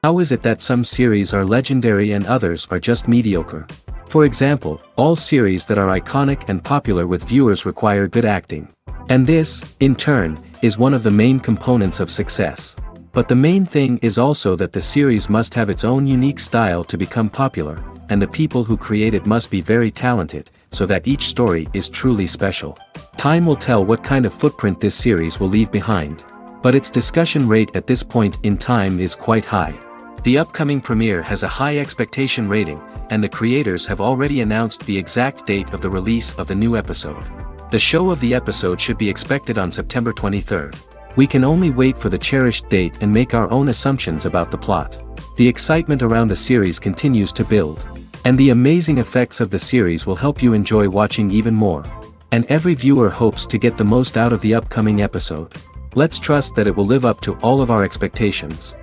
How is it that some series are legendary and others are just mediocre? For example, all series that are iconic and popular with viewers require good acting. And this, in turn, is one of the main components of success. But the main thing is also that the series must have its own unique style to become popular, and the people who create it must be very talented, so that each story is truly special. Time will tell what kind of footprint this series will leave behind. But its discussion rate at this point in time is quite high. The upcoming premiere has a high expectation rating, and the creators have already announced the exact date of the release of the new episode. The show of the episode should be expected on September 23rd. We can only wait for the cherished date and make our own assumptions about the plot. The excitement around the series continues to build. And the amazing effects of the series will help you enjoy watching even more. And every viewer hopes to get the most out of the upcoming episode. Let's trust that it will live up to all of our expectations.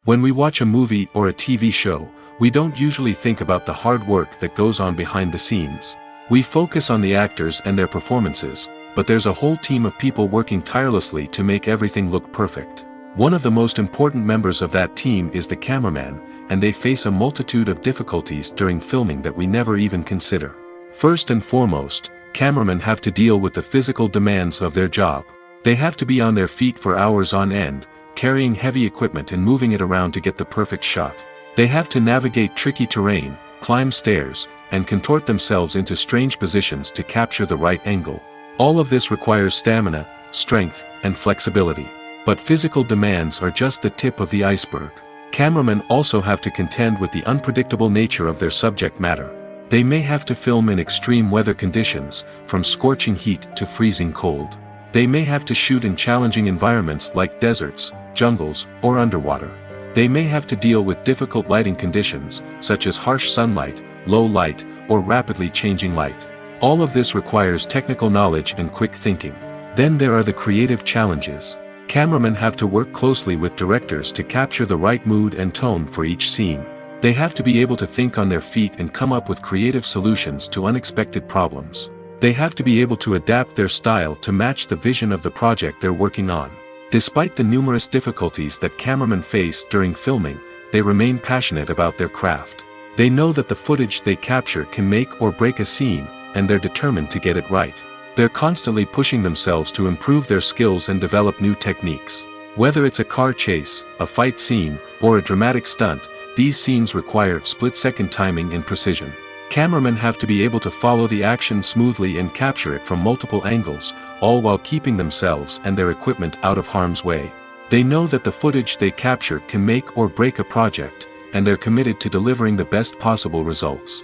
When we watch a movie or a TV show, we don't usually think about the hard work that goes on behind the scenes. We focus on the actors and their performances, but there's a whole team of people working tirelessly to make everything look perfect. One of the most important members of that team is the cameraman, and they face a multitude of difficulties during filming that we never even consider. First and foremost, cameramen have to deal with the physical demands of their job. They have to be on their feet for hours on end, carrying heavy equipment and moving it around to get the perfect shot. They have to navigate tricky terrain, climb stairs, and contort themselves into strange positions to capture the right angle. All of this requires stamina, strength, and flexibility. But physical demands are just the tip of the iceberg. Cameramen also have to contend with the unpredictable nature of their subject matter. They may have to film in extreme weather conditions, from scorching heat to freezing cold. They may have to shoot in challenging environments like deserts, jungles, or underwater. They may have to deal with difficult lighting conditions, such as harsh sunlight, low light, or rapidly changing light. All of this requires technical knowledge and quick thinking. Then there are the creative challenges. Cameramen have to work closely with directors to capture the right mood and tone for each scene. They have to be able to think on their feet and come up with creative solutions to unexpected problems. They have to be able to adapt their style to match the vision of the project they're working on. Despite the numerous difficulties that cameramen face during filming, they remain passionate about their craft. They know that the footage they capture can make or break a scene, and they're determined to get it right. They're constantly pushing themselves to improve their skills and develop new techniques. Whether it's a car chase, a fight scene, or a dramatic stunt, these scenes require split-second timing and precision. Cameramen have to be able to follow the action smoothly and capture it from multiple angles, all while keeping themselves and their equipment out of harm's way. They know that the footage they capture can make or break a project, and they're committed to delivering the best possible results.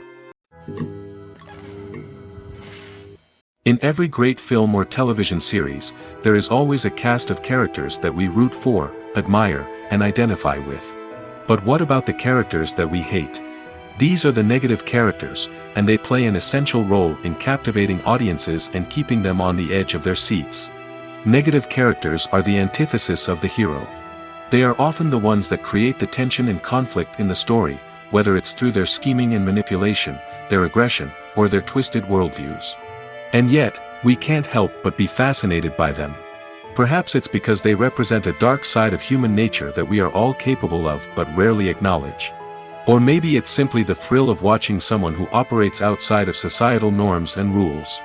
In every great film or television series, there is always a cast of characters that we root for, admire, and identify with. But what about the characters that we hate? These are the negative characters, and they play an essential role in captivating audiences and keeping them on the edge of their seats. Negative characters are the antithesis of the hero. They are often the ones that create the tension and conflict in the story, whether it's through their scheming and manipulation, their aggression, or their twisted worldviews. And yet, we can't help but be fascinated by them. Perhaps it's because they represent a dark side of human nature that we are all capable of but rarely acknowledge. Or maybe it's simply the thrill of watching someone who operates outside of societal norms and rules.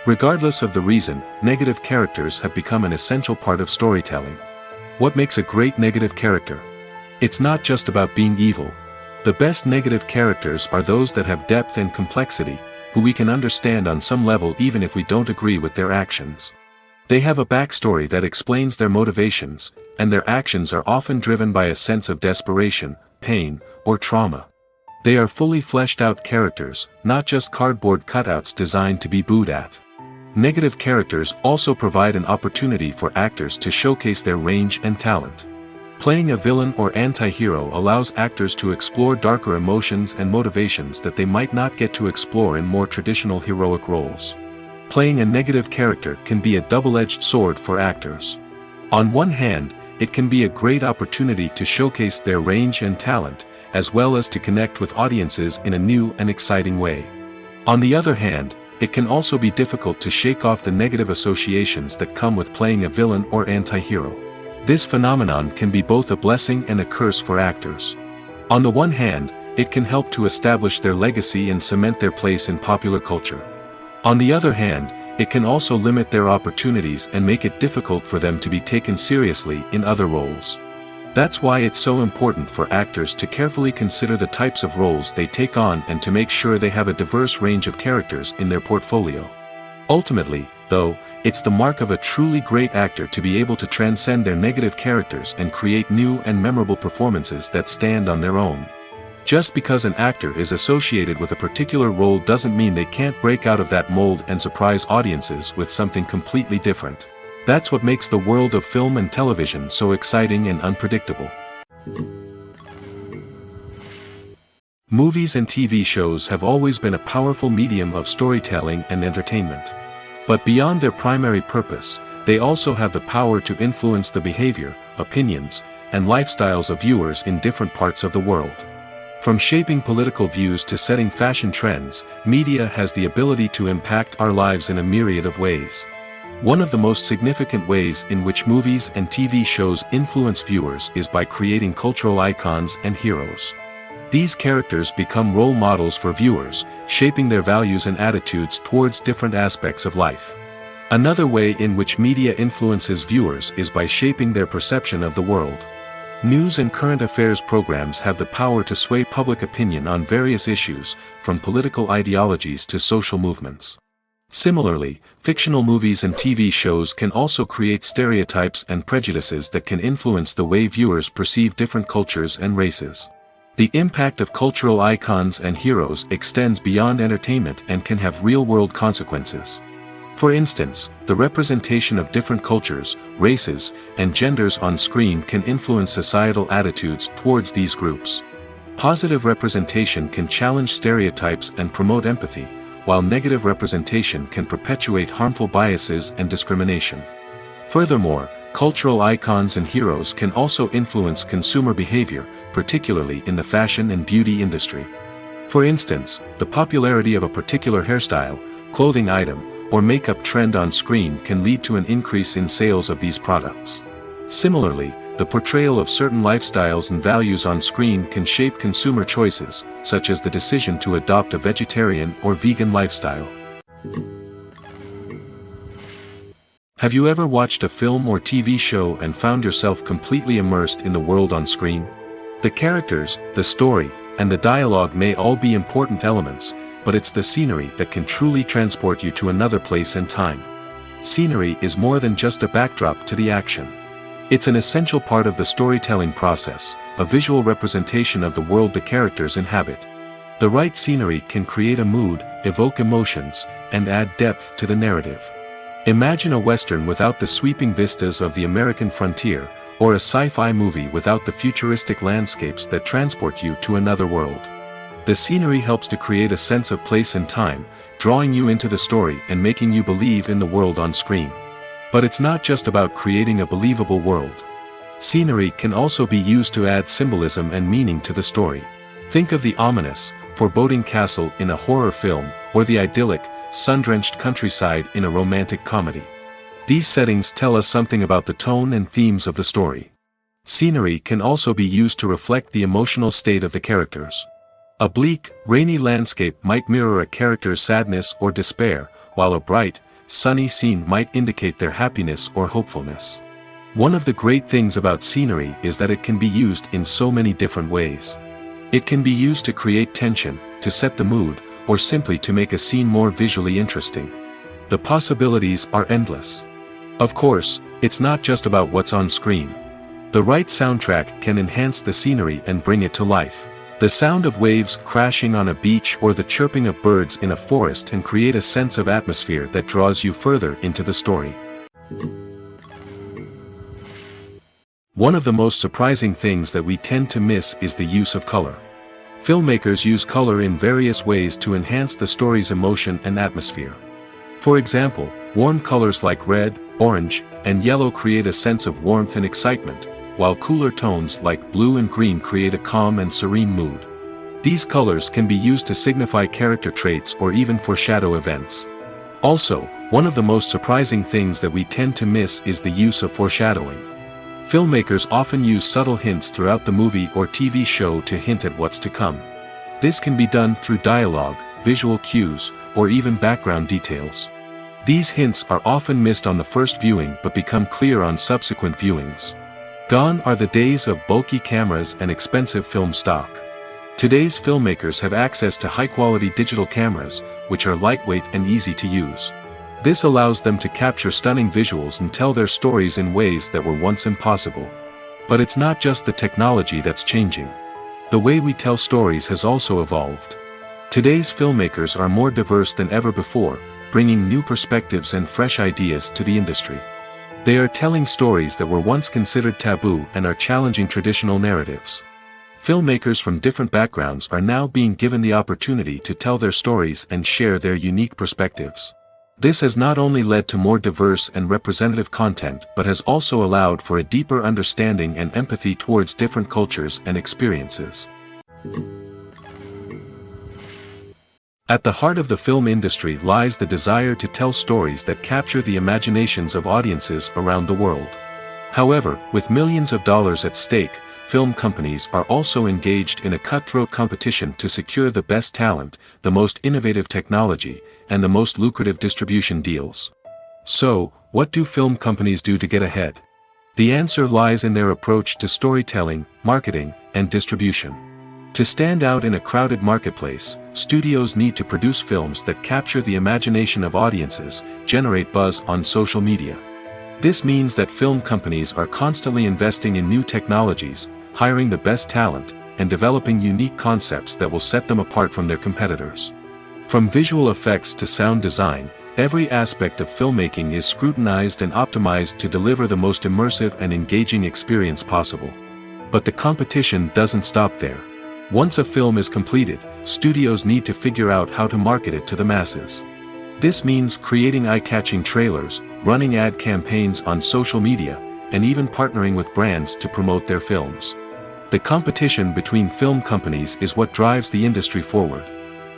Regardless of the reason, negative characters have become an essential part of storytelling. What makes a great negative character? It's not just about being evil. The best negative characters are those that have depth and complexity, who we can understand on some level even if we don't agree with their actions. They have a backstory that explains their motivations, and their actions are often driven by a sense of desperation, pain, or trauma. They are fully fleshed out characters, not just cardboard cutouts designed to be booed at. Negative characters also provide an opportunity for actors to showcase their range and talent. Playing a villain or anti-hero allows actors to explore darker emotions and motivations that they might not get to explore in more traditional heroic roles. Playing a negative character can be a double-edged sword for actors. On one hand, it can be a great opportunity to showcase their range and talent, as well as to connect with audiences in a new and exciting way. On the other hand, it can also be difficult to shake off the negative associations that come with playing a villain or anti-hero. This phenomenon can be both a blessing and a curse for actors. On the one hand, it can help to establish their legacy and cement their place in popular culture. On the other hand, it can also limit their opportunities and make it difficult for them to be taken seriously in other roles. That's why it's so important for actors to carefully consider the types of roles they take on and to make sure they have a diverse range of characters in their portfolio. Ultimately, though, it's the mark of a truly great actor to be able to transcend their negative characters and create new and memorable performances that stand on their own. Just because an actor is associated with a particular role doesn't mean they can't break out of that mold and surprise audiences with something completely different. That's what makes the world of film and television so exciting and unpredictable. Movies and TV shows have always been a powerful medium of storytelling and entertainment. But beyond their primary purpose, they also have the power to influence the behavior, opinions, and lifestyles of viewers in different parts of the world. From shaping political views to setting fashion trends, media has the ability to impact our lives in a myriad of ways. One of the most significant ways in which movies and TV shows influence viewers is by creating cultural icons and heroes. These characters become role models for viewers, shaping their values and attitudes towards different aspects of life. Another way in which media influences viewers is by shaping their perception of the world. News and current affairs programs have the power to sway public opinion on various issues, from political ideologies to social movements. Similarly, fictional movies and TV shows can also create stereotypes and prejudices that can influence the way viewers perceive different cultures and races. The impact of cultural icons and heroes extends beyond entertainment and can have real-world consequences. For instance, the representation of different cultures, races, and genders on screen can influence societal attitudes towards these groups. Positive representation can challenge stereotypes and promote empathy, while negative representation can perpetuate harmful biases and discrimination. Furthermore, cultural icons and heroes can also influence consumer behavior, particularly in the fashion and beauty industry. For instance, the popularity of a particular hairstyle, clothing item, or makeup trend on screen can lead to an increase in sales of these products. Similarly, the portrayal of certain lifestyles and values on screen can shape consumer choices, such as the decision to adopt a vegetarian or vegan lifestyle. Have you ever watched a film or TV show and found yourself completely immersed in the world on screen? The characters, the story, and the dialogue may all be important elements, but it's the scenery that can truly transport you to another place and time. Scenery is more than just a backdrop to the action. It's an essential part of the storytelling process, a visual representation of the world the characters inhabit. The right scenery can create a mood, evoke emotions, and add depth to the narrative. Imagine a Western without the sweeping vistas of the American frontier, or a sci-fi movie without the futuristic landscapes that transport you to another world. The scenery helps to create a sense of place and time, drawing you into the story and making you believe in the world on screen. But it's not just about creating a believable world. Scenery can also be used to add symbolism and meaning to the story. Think of the ominous, foreboding castle in a horror film, or the idyllic, sun-drenched countryside in a romantic comedy. These settings tell us something about the tone and themes of the story. Scenery can also be used to reflect the emotional state of the characters. A bleak, rainy landscape might mirror a character's sadness or despair, while a bright, sunny scene might indicate their happiness or hopefulness. One of the great things about scenery is that it can be used in so many different ways. It can be used to create tension, to set the mood, or simply to make a scene more visually interesting. The possibilities are endless. Of course, it's not just about what's on screen. The right soundtrack can enhance the scenery and bring it to life. The sound of waves crashing on a beach or the chirping of birds in a forest can create a sense of atmosphere that draws you further into the story. One of the most surprising things that we tend to miss is the use of color. Filmmakers use color in various ways to enhance the story's emotion and atmosphere. For example, warm colors like red, orange, and yellow create a sense of warmth and excitement, while cooler tones like blue and green create a calm and serene mood. These colors can be used to signify character traits or even foreshadow events. Also, one of the most surprising things that we tend to miss is the use of foreshadowing. Filmmakers often use subtle hints throughout the movie or TV show to hint at what's to come. This can be done through dialogue, visual cues, or even background details. These hints are often missed on the first viewing but become clear on subsequent viewings. Gone are the days of bulky cameras and expensive film stock. Today's filmmakers have access to high-quality digital cameras, which are lightweight and easy to use. This allows them to capture stunning visuals and tell their stories in ways that were once impossible. But it's not just the technology that's changing. The way we tell stories has also evolved. Today's filmmakers are more diverse than ever before, bringing new perspectives and fresh ideas to the industry. They are telling stories that were once considered taboo and are challenging traditional narratives. Filmmakers from different backgrounds are now being given the opportunity to tell their stories and share their unique perspectives. This has not only led to more diverse and representative content but has also allowed for a deeper understanding and empathy towards different cultures and experiences. At the heart of the film industry lies the desire to tell stories that capture the imaginations of audiences around the world. However, with millions of dollars at stake, film companies are also engaged in a cutthroat competition to secure the best talent, the most innovative technology, and the most lucrative distribution deals. So, what do film companies do to get ahead? The answer lies in their approach to storytelling, marketing, and distribution. To stand out in a crowded marketplace, studios need to produce films that capture the imagination of audiences, generate buzz on social media. This means that film companies are constantly investing in new technologies, hiring the best talent, and developing unique concepts that will set them apart from their competitors. From visual effects to sound design, every aspect of filmmaking is scrutinized and optimized to deliver the most immersive and engaging experience possible. But the competition doesn't stop there. Once a film is completed, studios need to figure out how to market it to the masses. This means creating eye-catching trailers, running ad campaigns on social media, and even partnering with brands to promote their films. The competition between film companies is what drives the industry forward.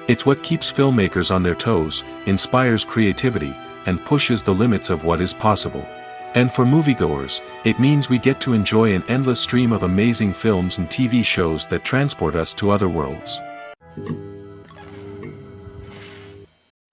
It's what keeps filmmakers on their toes, inspires creativity, and pushes the limits of what is possible. And for moviegoers, it means we get to enjoy an endless stream of amazing films and TV shows that transport us to other worlds.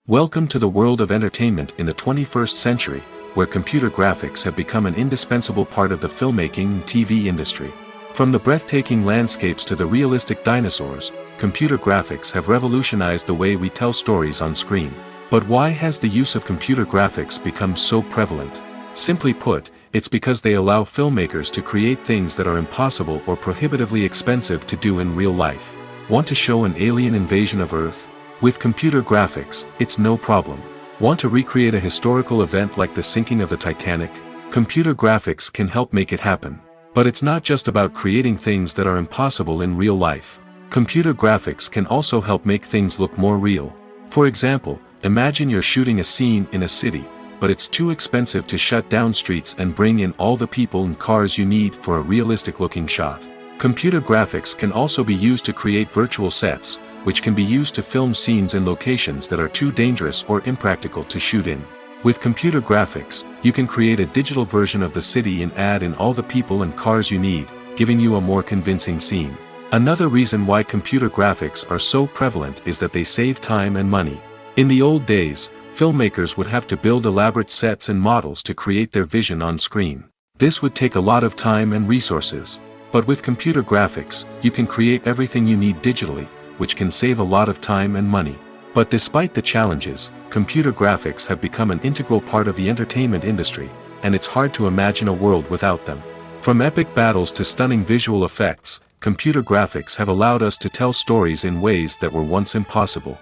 Welcome to the world of entertainment in the 21st century, where computer graphics have become an indispensable part of the filmmaking and TV industry. From the breathtaking landscapes to the realistic dinosaurs, computer graphics have revolutionized the way we tell stories on screen. But why has the use of computer graphics become so prevalent? Simply put, it's because they allow filmmakers to create things that are impossible or prohibitively expensive to do in real life. Want to show an alien invasion of Earth? With computer graphics, it's no problem. Want to recreate a historical event like the sinking of the Titanic? Computer graphics can help make it happen. But it's not just about creating things that are impossible in real life. Computer graphics can also help make things look more real. For example, imagine you're shooting a scene in a city, but it's too expensive to shut down streets and bring in all the people and cars you need for a realistic-looking shot. Computer graphics can also be used to create virtual sets, which can be used to film scenes in locations that are too dangerous or impractical to shoot in. With computer graphics, you can create a digital version of the city and add in all the people and cars you need, giving you a more convincing scene. Another reason why computer graphics are so prevalent is that they save time and money. In the old days, filmmakers would have to build elaborate sets and models to create their vision on screen. This would take a lot of time and resources. But with computer graphics, you can create everything you need digitally, which can save a lot of time and money. But despite the challenges, computer graphics have become an integral part of the entertainment industry, and it's hard to imagine a world without them. From epic battles to stunning visual effects, computer graphics have allowed us to tell stories in ways that were once impossible.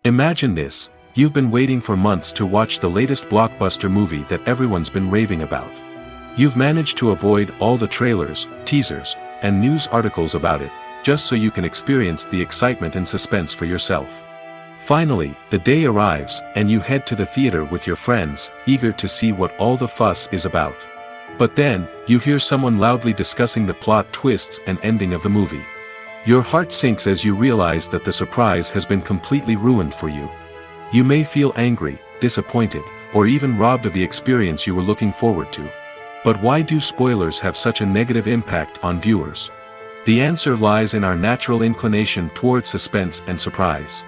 Imagine this: you've been waiting for months to watch the latest blockbuster movie that everyone's been raving about. You've managed to avoid all the trailers, teasers, and news articles about it, just so you can experience the excitement and suspense for yourself. Finally, the day arrives, and you head to the theater with your friends, eager to see what all the fuss is about. But then, you hear someone loudly discussing the plot twists and ending of the movie. Your heart sinks as you realize that the surprise has been completely ruined for you. You may feel angry, disappointed, or even robbed of the experience you were looking forward to. But why do spoilers have such a negative impact on viewers? The answer lies in our natural inclination toward suspense and surprise.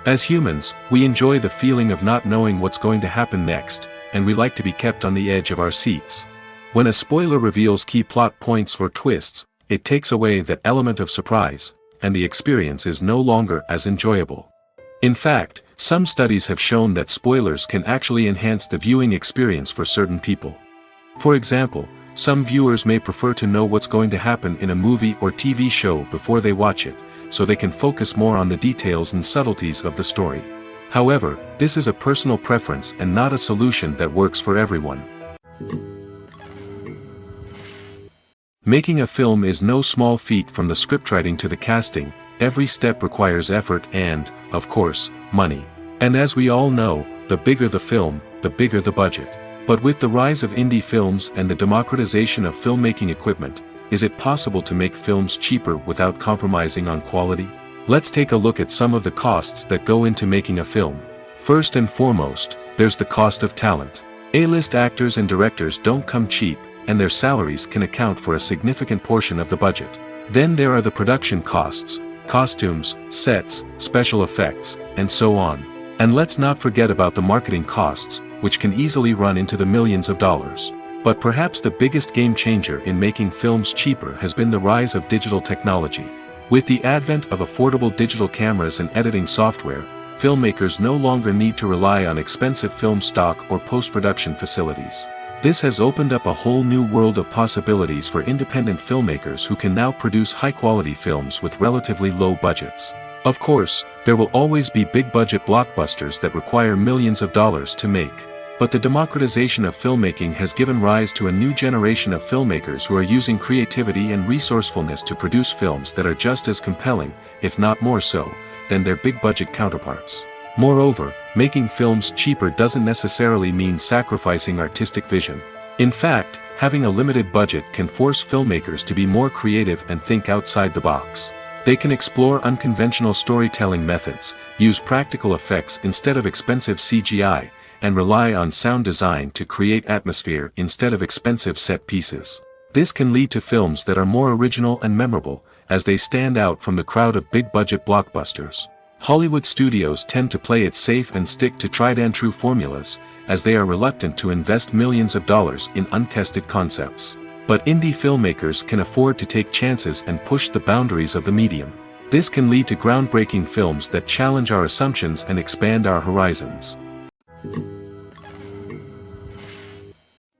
As humans, we enjoy the feeling of not knowing what's going to happen next, and we like to be kept on the edge of our seats. When a spoiler reveals key plot points or twists, it takes away that element of surprise, and the experience is no longer as enjoyable. In fact, some studies have shown that spoilers can actually enhance the viewing experience for certain people. For example, some viewers may prefer to know what's going to happen in a movie or TV show before they watch it, so they can focus more on the details and subtleties of the story. However, this is a personal preference and not a solution that works for everyone. Making a film is no small feat. From the scriptwriting to the casting, every step requires effort and, of course, money. And as we all know, the bigger the film, the bigger the budget. But with the rise of indie films and the democratization of filmmaking equipment, is it possible to make films cheaper without compromising on quality? Let's take a look at some of the costs that go into making a film. First and foremost, there's the cost of talent. A-list actors and directors don't come cheap, and their salaries can account for a significant portion of the budget. Then there are the production costs, costumes, sets, special effects, and so on. And let's not forget about the marketing costs, which can easily run into the millions of dollars. But perhaps the biggest game changer in making films cheaper has been the rise of digital technology. With the advent of affordable digital cameras and editing software, filmmakers no longer need to rely on expensive film stock or post-production facilities. This has opened up a whole new world of possibilities for independent filmmakers who can now produce high-quality films with relatively low budgets. Of course, there will always be big-budget blockbusters that require millions of dollars to make. But the democratization of filmmaking has given rise to a new generation of filmmakers who are using creativity and resourcefulness to produce films that are just as compelling, if not more so, than their big-budget counterparts. Moreover, making films cheaper doesn't necessarily mean sacrificing artistic vision. In fact, having a limited budget can force filmmakers to be more creative and think outside the box. They can explore unconventional storytelling methods, use practical effects instead of expensive CGI, and rely on sound design to create atmosphere instead of expensive set pieces. This can lead to films that are more original and memorable, as they stand out from the crowd of big-budget blockbusters. Hollywood studios tend to play it safe and stick to tried-and-true formulas, as they are reluctant to invest millions of dollars in untested concepts. But indie filmmakers can afford to take chances and push the boundaries of the medium. This can lead to groundbreaking films that challenge our assumptions and expand our horizons.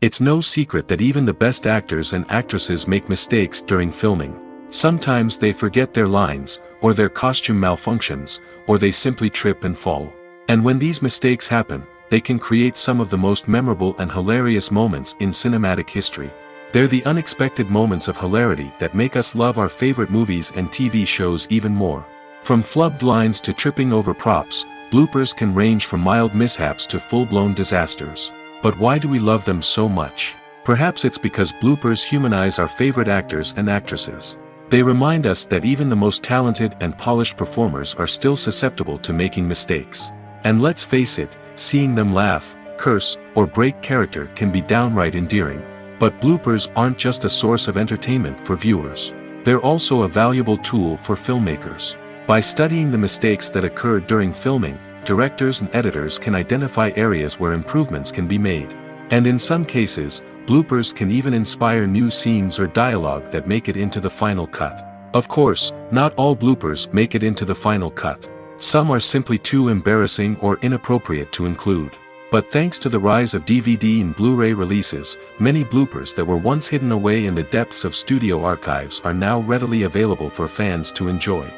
It's no secret that even the best actors and actresses make mistakes during filming. Sometimes they forget their lines, or their costume malfunctions, or they simply trip and fall. And when these mistakes happen, they can create some of the most memorable and hilarious moments in cinematic history. They're the unexpected moments of hilarity that make us love our favorite movies and TV shows even more. From flubbed lines to tripping over props, bloopers can range from mild mishaps to full-blown disasters. But why do we love them so much? Perhaps it's because bloopers humanize our favorite actors and actresses. They remind us that even the most talented and polished performers are still susceptible to making mistakes. And let's face it, seeing them laugh, curse, or break character can be downright endearing. But bloopers aren't just a source of entertainment for viewers. They're also a valuable tool for filmmakers. By studying the mistakes that occurred during filming, directors and editors can identify areas where improvements can be made. And in some cases, bloopers can even inspire new scenes or dialogue that make it into the final cut. Of course, not all bloopers make it into the final cut. Some are simply too embarrassing or inappropriate to include. But thanks to the rise of DVD and Blu-ray releases, many bloopers that were once hidden away in the depths of studio archives are now readily available for fans to enjoy.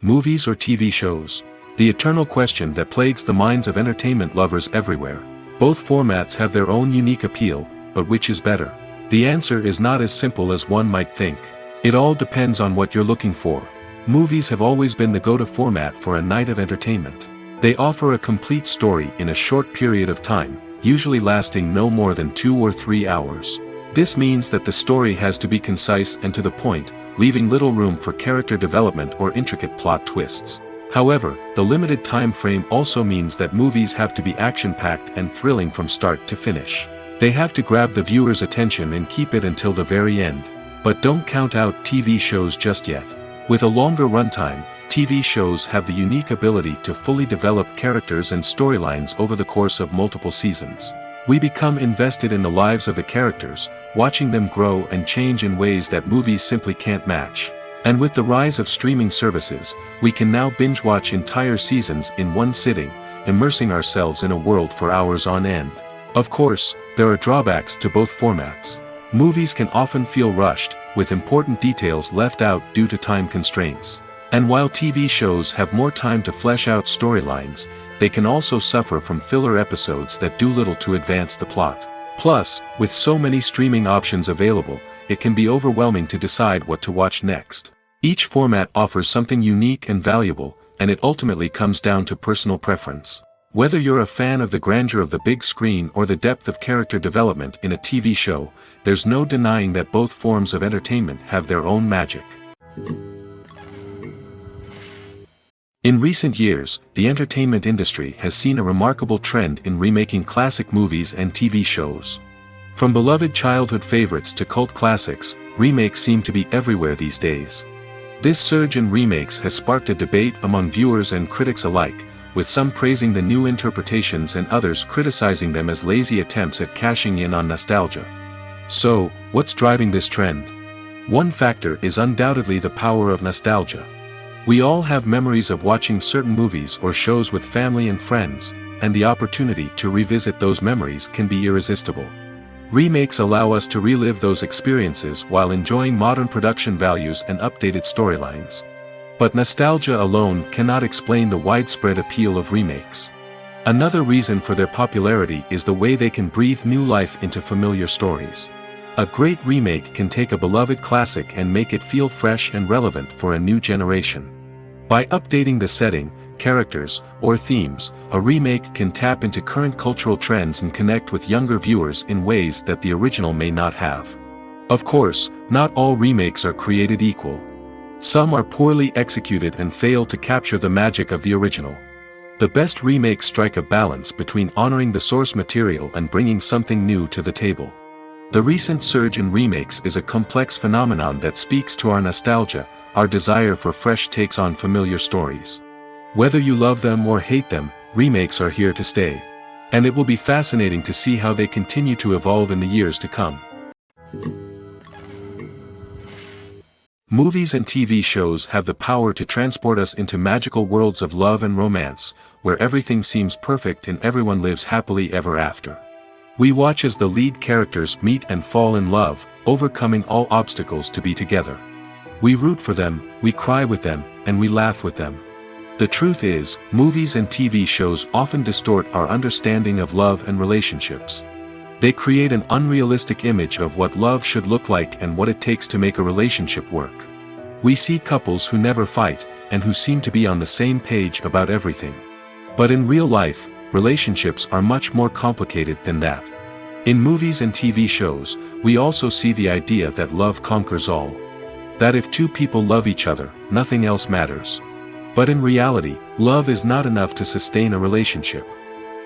Movies or TV shows? The eternal question that plagues the minds of entertainment lovers everywhere. Both formats have their own unique appeal, but which is better? The answer is not as simple as one might think. It all depends on what you're looking for. Movies have always been the go-to format for a night of entertainment. They offer a complete story in a short period of time, usually lasting no more than 2 or 3 hours. This means that the story has to be concise and to the point, leaving little room for character development or intricate plot twists. However, the limited time frame also means that movies have to be action-packed and thrilling from start to finish. They have to grab the viewer's attention and keep it until the very end. But don't count out TV shows just yet. With a longer runtime, TV shows have the unique ability to fully develop characters and storylines over the course of multiple seasons. We become invested in the lives of the characters, watching them grow and change in ways that movies simply can't match. And with the rise of streaming services, we can now binge-watch entire seasons in one sitting, immersing ourselves in a world for hours on end. Of course, there are drawbacks to both formats. Movies can often feel rushed, with important details left out due to time constraints. And while TV shows have more time to flesh out storylines, they can also suffer from filler episodes that do little to advance the plot. Plus, with so many streaming options available, it can be overwhelming to decide what to watch next. Each format offers something unique and valuable, and it ultimately comes down to personal preference. Whether you're a fan of the grandeur of the big screen or the depth of character development in a TV show, there's no denying that both forms of entertainment have their own magic. In recent years, the entertainment industry has seen a remarkable trend in remaking classic movies and TV shows. From beloved childhood favorites to cult classics, remakes seem to be everywhere these days. This surge in remakes has sparked a debate among viewers and critics alike, with some praising the new interpretations and others criticizing them as lazy attempts at cashing in on nostalgia. So, what's driving this trend? One factor is undoubtedly the power of nostalgia. We all have memories of watching certain movies or shows with family and friends, and the opportunity to revisit those memories can be irresistible. Remakes allow us to relive those experiences while enjoying modern production values and updated storylines. But nostalgia alone cannot explain the widespread appeal of remakes. Another reason for their popularity is the way they can breathe new life into familiar stories. A great remake can take a beloved classic and make it feel fresh and relevant for a new generation. By updating the setting, characters, or themes, a remake can tap into current cultural trends and connect with younger viewers in ways that the original may not have. Of course, not all remakes are created equal. Some are poorly executed and fail to capture the magic of the original. The best remakes strike a balance between honoring the source material and bringing something new to the table. The recent surge in remakes is a complex phenomenon that speaks to our nostalgia, our desire for fresh takes on familiar stories. Whether you love them or hate them, remakes are here to stay. And it will be fascinating to see how they continue to evolve in the years to come. Movies and TV shows have the power to transport us into magical worlds of love and romance, where everything seems perfect and everyone lives happily ever after. We watch as the lead characters meet and fall in love, overcoming all obstacles to be together. We root for them, we cry with them, and we laugh with them. The truth is, movies and TV shows often distort our understanding of love and relationships. They create an unrealistic image of what love should look like and what it takes to make a relationship work. We see couples who never fight, and who seem to be on the same page about everything. But in real life, relationships are much more complicated than that. In movies and TV shows, we also see the idea that love conquers all. That if two people love each other, nothing else matters. But in reality, love is not enough to sustain a relationship.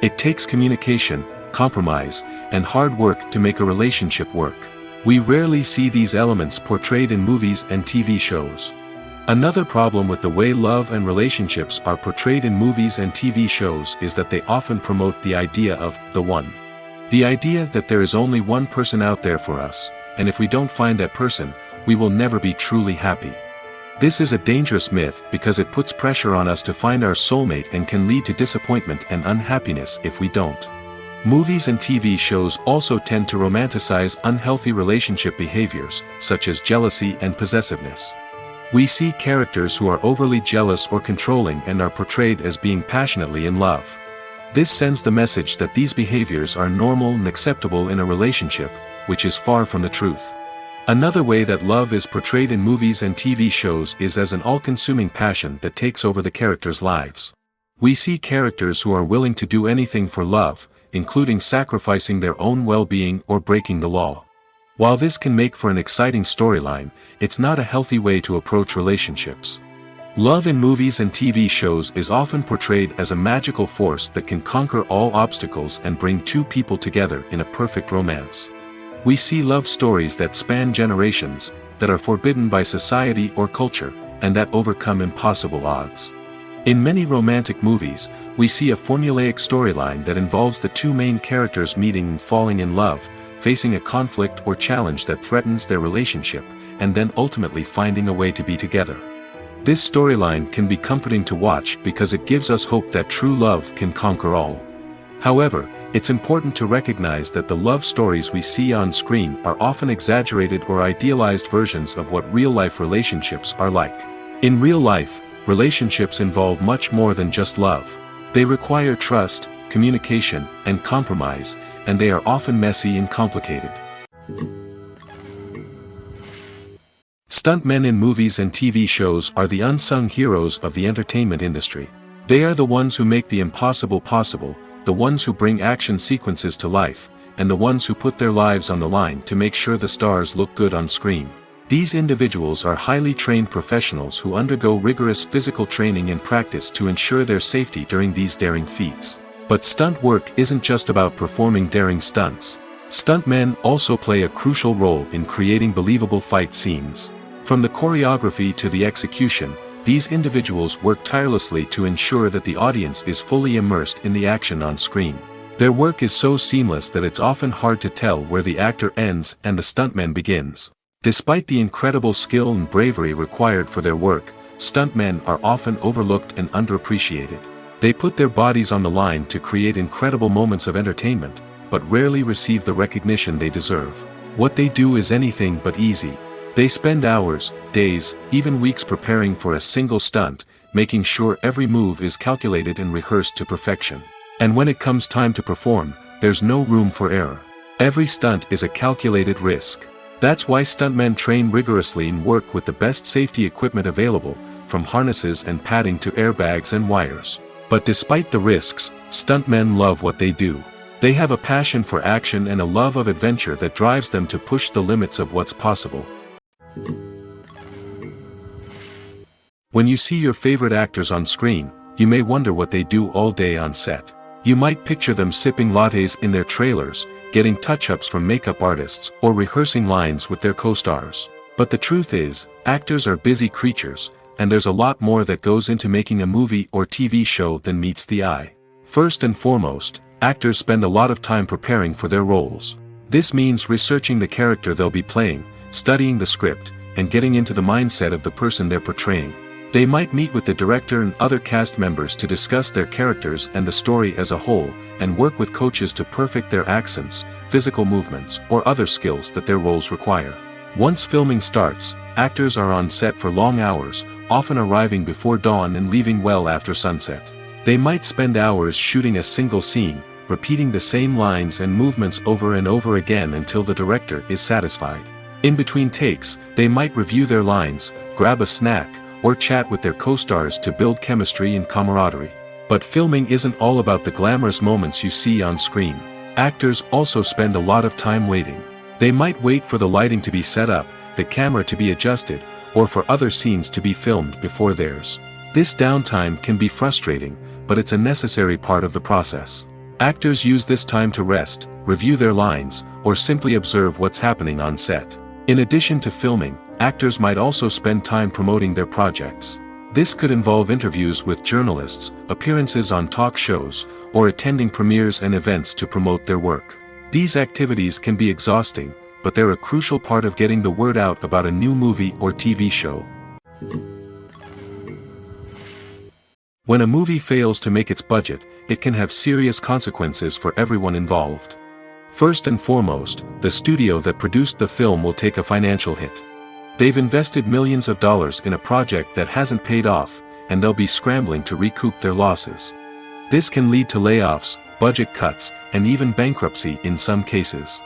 It takes communication, compromise, and hard work to make a relationship work. We rarely see these elements portrayed in movies and TV shows. Another problem with the way love and relationships are portrayed in movies and TV shows is that they often promote the idea of the one. The idea that there is only one person out there for us, and if we don't find that person, we will never be truly happy. This is a dangerous myth because it puts pressure on us to find our soulmate and can lead to disappointment and unhappiness if we don't. Movies and TV shows also tend to romanticize unhealthy relationship behaviors, such as jealousy and possessiveness. We see characters who are overly jealous or controlling and are portrayed as being passionately in love. This sends the message that these behaviors are normal and acceptable in a relationship, which is far from the truth. Another way that love is portrayed in movies and TV shows is as an all-consuming passion that takes over the characters' lives. We see characters who are willing to do anything for love, including sacrificing their own well-being or breaking the law. While this can make for an exciting storyline, it's not a healthy way to approach relationships. Love in movies and TV shows is often portrayed as a magical force that can conquer all obstacles and bring two people together in a perfect romance. We see love stories that span generations, that are forbidden by society or culture, and that overcome impossible odds. In many romantic movies, we see a formulaic storyline that involves the two main characters meeting and falling in love, facing a conflict or challenge that threatens their relationship, and then ultimately finding a way to be together. This storyline can be comforting to watch because it gives us hope that true love can conquer all. However, it's important to recognize that the love stories we see on screen are often exaggerated or idealized versions of what real-life relationships are like. In real life, relationships involve much more than just love. They require trust, communication, and compromise, and they are often messy and complicated. Stuntmen in movies and TV shows are the unsung heroes of the entertainment industry. They are the ones who make the impossible possible, the ones who bring action sequences to life, and the ones who put their lives on the line to make sure the stars look good on screen. These individuals are highly trained professionals who undergo rigorous physical training and practice to ensure their safety during these daring feats. But stunt work isn't just about performing daring stunts. Stuntmen also play a crucial role in creating believable fight scenes. From the choreography to the execution, these individuals work tirelessly to ensure that the audience is fully immersed in the action on screen. Their work is so seamless that it's often hard to tell where the actor ends and the stuntman begins. Despite the incredible skill and bravery required for their work, stuntmen are often overlooked and underappreciated. They put their bodies on the line to create incredible moments of entertainment, but rarely receive the recognition they deserve. What they do is anything but easy. They spend hours, days, even weeks preparing for a single stunt, making sure every move is calculated and rehearsed to perfection. And when it comes time to perform, there's no room for error. Every stunt is a calculated risk. That's why stuntmen train rigorously and work with the best safety equipment available, from harnesses and padding to airbags and wires. But despite the risks, stuntmen love what they do. They have a passion for action and a love of adventure that drives them to push the limits of what's possible. When you see your favorite actors on screen, you may wonder what they do all day on set. You might picture them sipping lattes in their trailers, getting touch-ups from makeup artists, or rehearsing lines with their co-stars. But the truth is, actors are busy creatures, and there's a lot more that goes into making a movie or TV show than meets the eye. First and foremost, actors spend a lot of time preparing for their roles. This means researching the character they'll be playing, studying the script, and getting into the mindset of the person they're portraying. They might meet with the director and other cast members to discuss their characters and the story as a whole, and work with coaches to perfect their accents, physical movements, or other skills that their roles require. Once filming starts, actors are on set for long hours, often arriving before dawn and leaving well after sunset. They might spend hours shooting a single scene, repeating the same lines and movements over and over again until the director is satisfied. In between takes, they might review their lines, grab a snack, or chat with their co-stars to build chemistry and camaraderie. But filming isn't all about the glamorous moments you see on screen. Actors also spend a lot of time waiting. They might wait for the lighting to be set up, the camera to be adjusted, or for other scenes to be filmed before theirs. This downtime can be frustrating, but it's a necessary part of the process. Actors use this time to rest, review their lines, or simply observe what's happening on set. In addition to filming, actors might also spend time promoting their projects. This could involve interviews with journalists, appearances on talk shows, or attending premieres and events to promote their work. These activities can be exhausting, but they're a crucial part of getting the word out about a new movie or TV show. When a movie fails to make its budget, it can have serious consequences for everyone involved. First and foremost, the studio that produced the film will take a financial hit. They've invested millions of dollars in a project that hasn't paid off, and they'll be scrambling to recoup their losses. This can lead to layoffs, budget cuts, and even bankruptcy in some cases.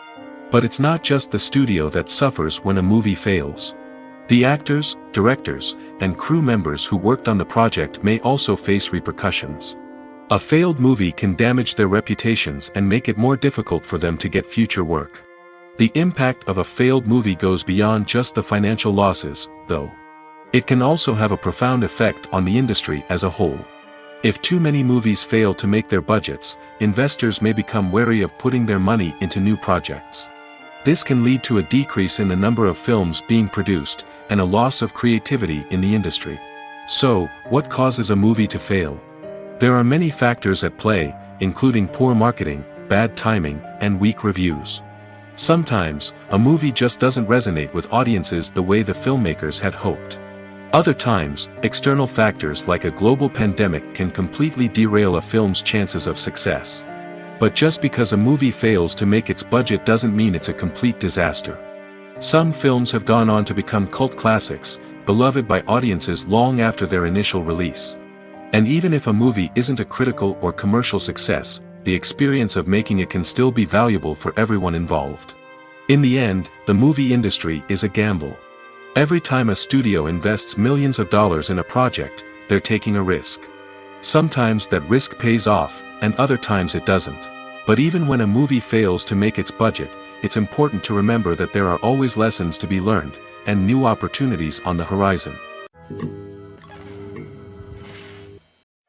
But it's not just the studio that suffers when a movie fails. The actors, directors, and crew members who worked on the project may also face repercussions. A failed movie can damage their reputations and make it more difficult for them to get future work. The impact of a failed movie goes beyond just the financial losses, though. It can also have a profound effect on the industry as a whole. If too many movies fail to make their budgets, investors may become wary of putting their money into new projects. This can lead to a decrease in the number of films being produced, and a loss of creativity in the industry. So, what causes a movie to fail? There are many factors at play, including poor marketing, bad timing, and weak reviews. Sometimes, a movie just doesn't resonate with audiences the way the filmmakers had hoped. Other times, external factors like a global pandemic can completely derail a film's chances of success. But just because a movie fails to make its budget doesn't mean it's a complete disaster. Some films have gone on to become cult classics, beloved by audiences long after their initial release. And even if a movie isn't a critical or commercial success, the experience of making it can still be valuable for everyone involved. In the end, the movie industry is a gamble. Every time a studio invests millions of dollars in a project, they're taking a risk. Sometimes that risk pays off, and other times it doesn't. But even when a movie fails to make its budget, it's important to remember that there are always lessons to be learned, and new opportunities on the horizon.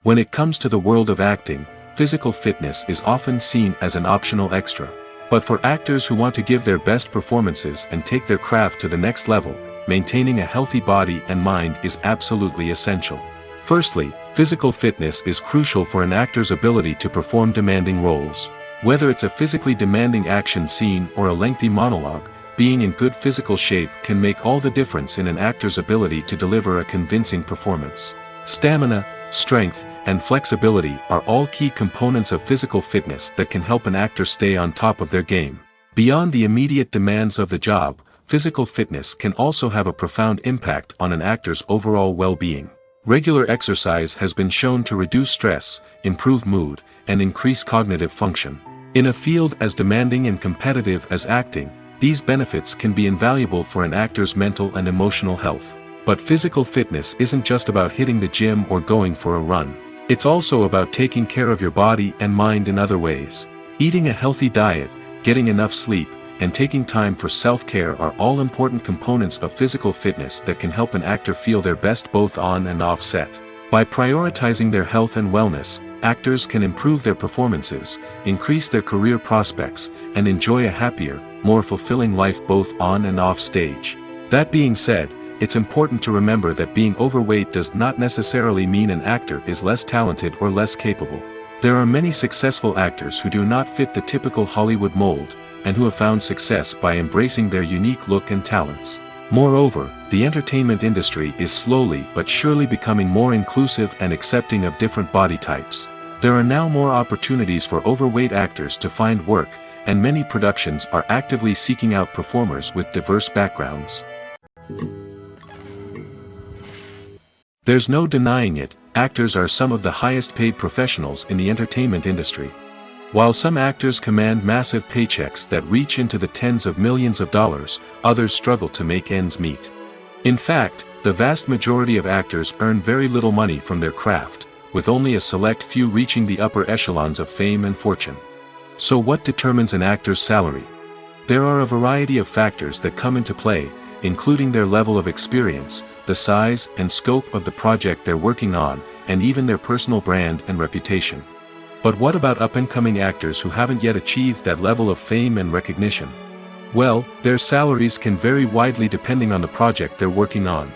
When it comes to the world of acting, physical fitness is often seen as an optional extra. But for actors who want to give their best performances and take their craft to the next level, maintaining a healthy body and mind is absolutely essential. Firstly, physical fitness is crucial for an actor's ability to perform demanding roles. Whether it's a physically demanding action scene or a lengthy monologue, being in good physical shape can make all the difference in an actor's ability to deliver a convincing performance. Stamina, strength, and flexibility are all key components of physical fitness that can help an actor stay on top of their game. Beyond the immediate demands of the job, physical fitness can also have a profound impact on an actor's overall well-being. Regular exercise has been shown to reduce stress, improve mood, and increase cognitive function. In a field as demanding and competitive as acting, these benefits can be invaluable for an actor's mental and emotional health. But physical fitness isn't just about hitting the gym or going for a run. It's also about taking care of your body and mind in other ways. Eating a healthy diet, getting enough sleep, and taking time for self-care are all important components of physical fitness that can help an actor feel their best both on and off set. By prioritizing their health and wellness, actors can improve their performances, increase their career prospects, and enjoy a happier, more fulfilling life both on and off stage. That being said, it's important to remember that being overweight does not necessarily mean an actor is less talented or less capable. There are many successful actors who do not fit the typical Hollywood mold, and who have found success by embracing their unique look and talents. Moreover, the entertainment industry is slowly but surely becoming more inclusive and accepting of different body types. There are now more opportunities for overweight actors to find work, and many productions are actively seeking out performers with diverse backgrounds. There's no denying it, actors are some of the highest paid professionals in the entertainment industry. While some actors command massive paychecks that reach into the tens of millions of dollars, others struggle to make ends meet. In fact, the vast majority of actors earn very little money from their craft, with only a select few reaching the upper echelons of fame and fortune. So what determines an actor's salary? There are a variety of factors that come into play, including their level of experience, the size and scope of the project they're working on, and even their personal brand and reputation. But what about up-and-coming actors who haven't yet achieved that level of fame and recognition? Well, their salaries can vary widely depending on the project they're working on.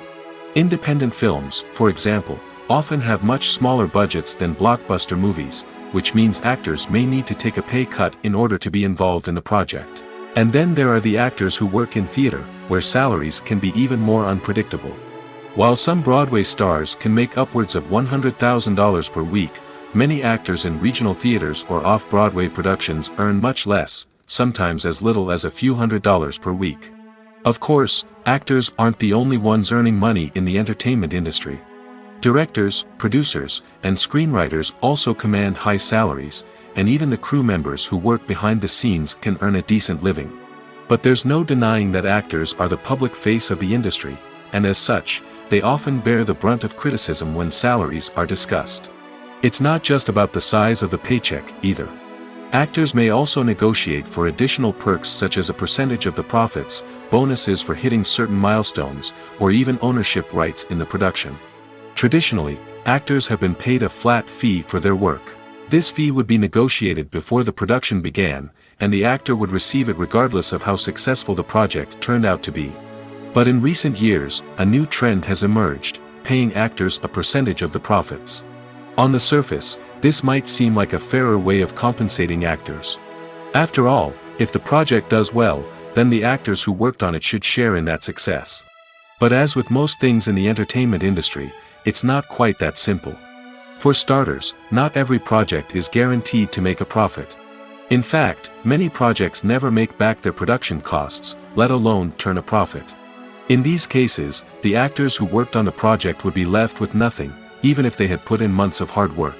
Independent films, for example, often have much smaller budgets than blockbuster movies, which means actors may need to take a pay cut in order to be involved in the project. And then there are the actors who work in theater, where salaries can be even more unpredictable. While some Broadway stars can make upwards of $100,000 per week, many actors in regional theaters or off-Broadway productions earn much less, sometimes as little as a few $100s per week. Of course, actors aren't the only ones earning money in the entertainment industry. Directors, producers, and screenwriters also command high salaries, and even the crew members who work behind the scenes can earn a decent living. But there's no denying that actors are the public face of the industry, and as such, they often bear the brunt of criticism when salaries are discussed. It's not just about the size of the paycheck, either. Actors may also negotiate for additional perks such as a percentage of the profits, bonuses for hitting certain milestones, or even ownership rights in the production. Traditionally, actors have been paid a flat fee for their work. This fee would be negotiated before the production began, and the actor would receive it regardless of how successful the project turned out to be. But in recent years, a new trend has emerged, paying actors a percentage of the profits. On the surface, this might seem like a fairer way of compensating actors. After all, if the project does well, then the actors who worked on it should share in that success. But as with most things in the entertainment industry, it's not quite that simple. For starters, not every project is guaranteed to make a profit. In fact, many projects never make back their production costs, let alone turn a profit. In these cases, the actors who worked on the project would be left with nothing, even if they had put in months of hard work.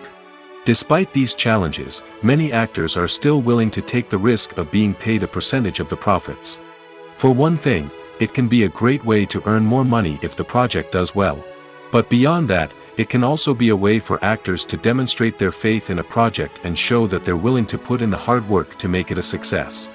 Despite these challenges, many actors are still willing to take the risk of being paid a percentage of the profits. For one thing, it can be a great way to earn more money if the project does well. But beyond that, it can also be a way for actors to demonstrate their faith in a project and show that they're willing to put in the hard work to make it a success.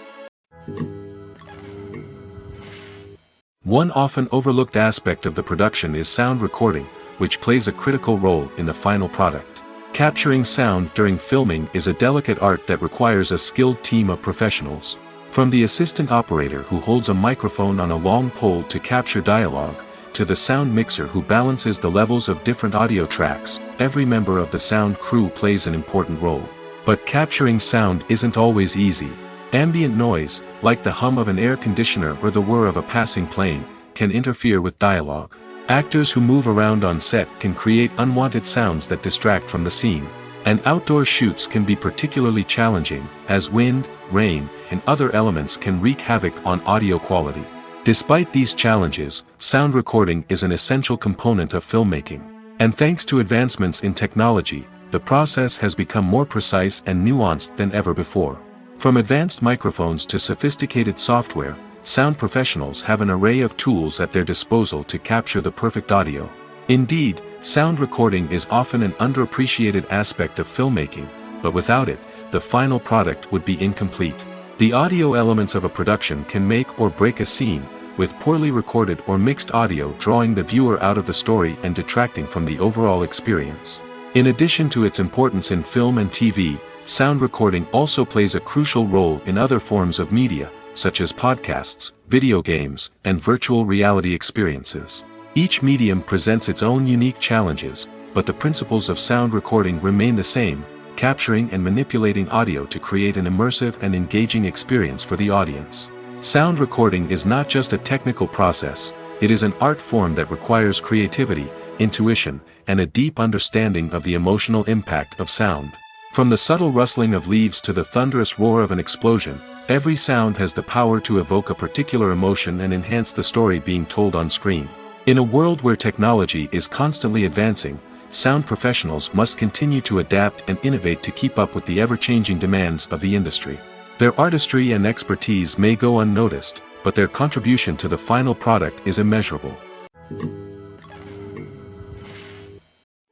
One often overlooked aspect of the production is sound recording, which plays a critical role in the final product. Capturing sound during filming is a delicate art that requires a skilled team of professionals. From the assistant operator who holds a microphone on a long pole to capture dialogue, to the sound mixer who balances the levels of different audio tracks, every member of the sound crew plays an important role. But capturing sound isn't always easy. Ambient noise, like the hum of an air conditioner or the whir of a passing plane, can interfere with dialogue. Actors who move around on set can create unwanted sounds that distract from the scene. And outdoor shoots can be particularly challenging, as wind, rain, and other elements can wreak havoc on audio quality. Despite these challenges, sound recording is an essential component of filmmaking. And thanks to advancements in technology, the process has become more precise and nuanced than ever before. From advanced microphones to sophisticated software, sound professionals have an array of tools at their disposal to capture the perfect audio. Indeed, sound recording is often an underappreciated aspect of filmmaking, but without it, the final product would be incomplete. The audio elements of a production can make or break a scene, with poorly recorded or mixed audio drawing the viewer out of the story and detracting from the overall experience. In addition to its importance in film and TV, sound recording also plays a crucial role in other forms of media, such as podcasts, video games, and virtual reality experiences. Each medium presents its own unique challenges, but the principles of sound recording remain the same, capturing and manipulating audio to create an immersive and engaging experience for the audience. Sound recording is not just a technical process, it is an art form that requires creativity, intuition, and a deep understanding of the emotional impact of sound. From the subtle rustling of leaves to the thunderous roar of an explosion, every sound has the power to evoke a particular emotion and enhance the story being told on screen. In a world where technology is constantly advancing, sound professionals must continue to adapt and innovate to keep up with the ever-changing demands of the industry. Their artistry and expertise may go unnoticed, but their contribution to the final product is immeasurable.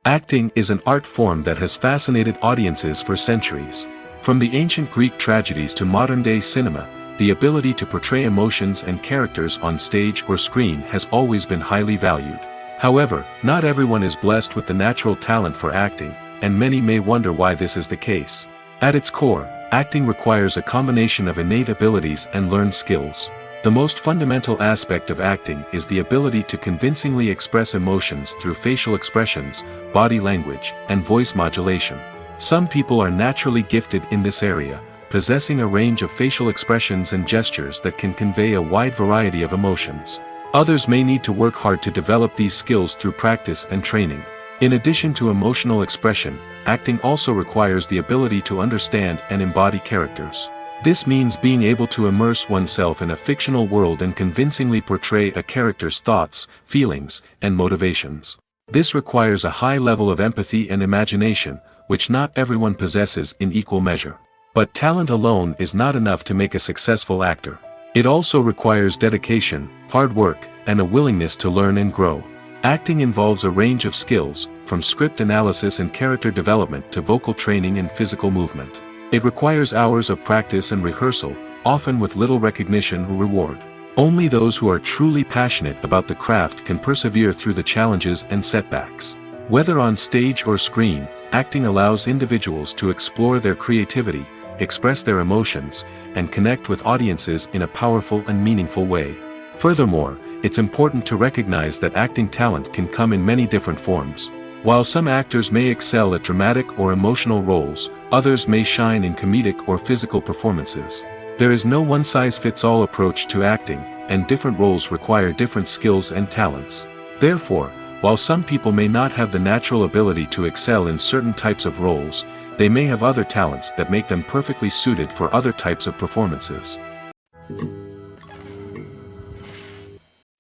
Acting is an art form that has fascinated audiences for centuries. From the ancient Greek tragedies to modern-day cinema, the ability to portray emotions and characters on stage or screen has always been highly valued. However, not everyone is blessed with the natural talent for acting, and many may wonder why this is the case. At its core, acting requires a combination of innate abilities and learned skills. The most fundamental aspect of acting is the ability to convincingly express emotions through facial expressions, body language, and voice modulation. Some people are naturally gifted in this area, possessing a range of facial expressions and gestures that can convey a wide variety of emotions. Others may need to work hard to develop these skills through practice and training. In addition to emotional expression, acting also requires the ability to understand and embody characters. This means being able to immerse oneself in a fictional world and convincingly portray a character's thoughts, feelings, and motivations. This requires a high level of empathy and imagination, which not everyone possesses in equal measure. But talent alone is not enough to make a successful actor. It also requires dedication, hard work, and a willingness to learn and grow. Acting involves a range of skills, from script analysis and character development to vocal training and physical movement. It requires hours of practice and rehearsal, often with little recognition or reward. Only those who are truly passionate about the craft can persevere through the challenges and setbacks. Whether on stage or screen, acting allows individuals to explore their creativity, express their emotions, and connect with audiences in a powerful and meaningful way. Furthermore, it's important to recognize that acting talent can come in many different forms. While some actors may excel at dramatic or emotional roles, others may shine in comedic or physical performances. There is no one-size-fits-all approach to acting, and different roles require different skills and talents. Therefore, while some people may not have the natural ability to excel in certain types of roles, they may have other talents that make them perfectly suited for other types of performances.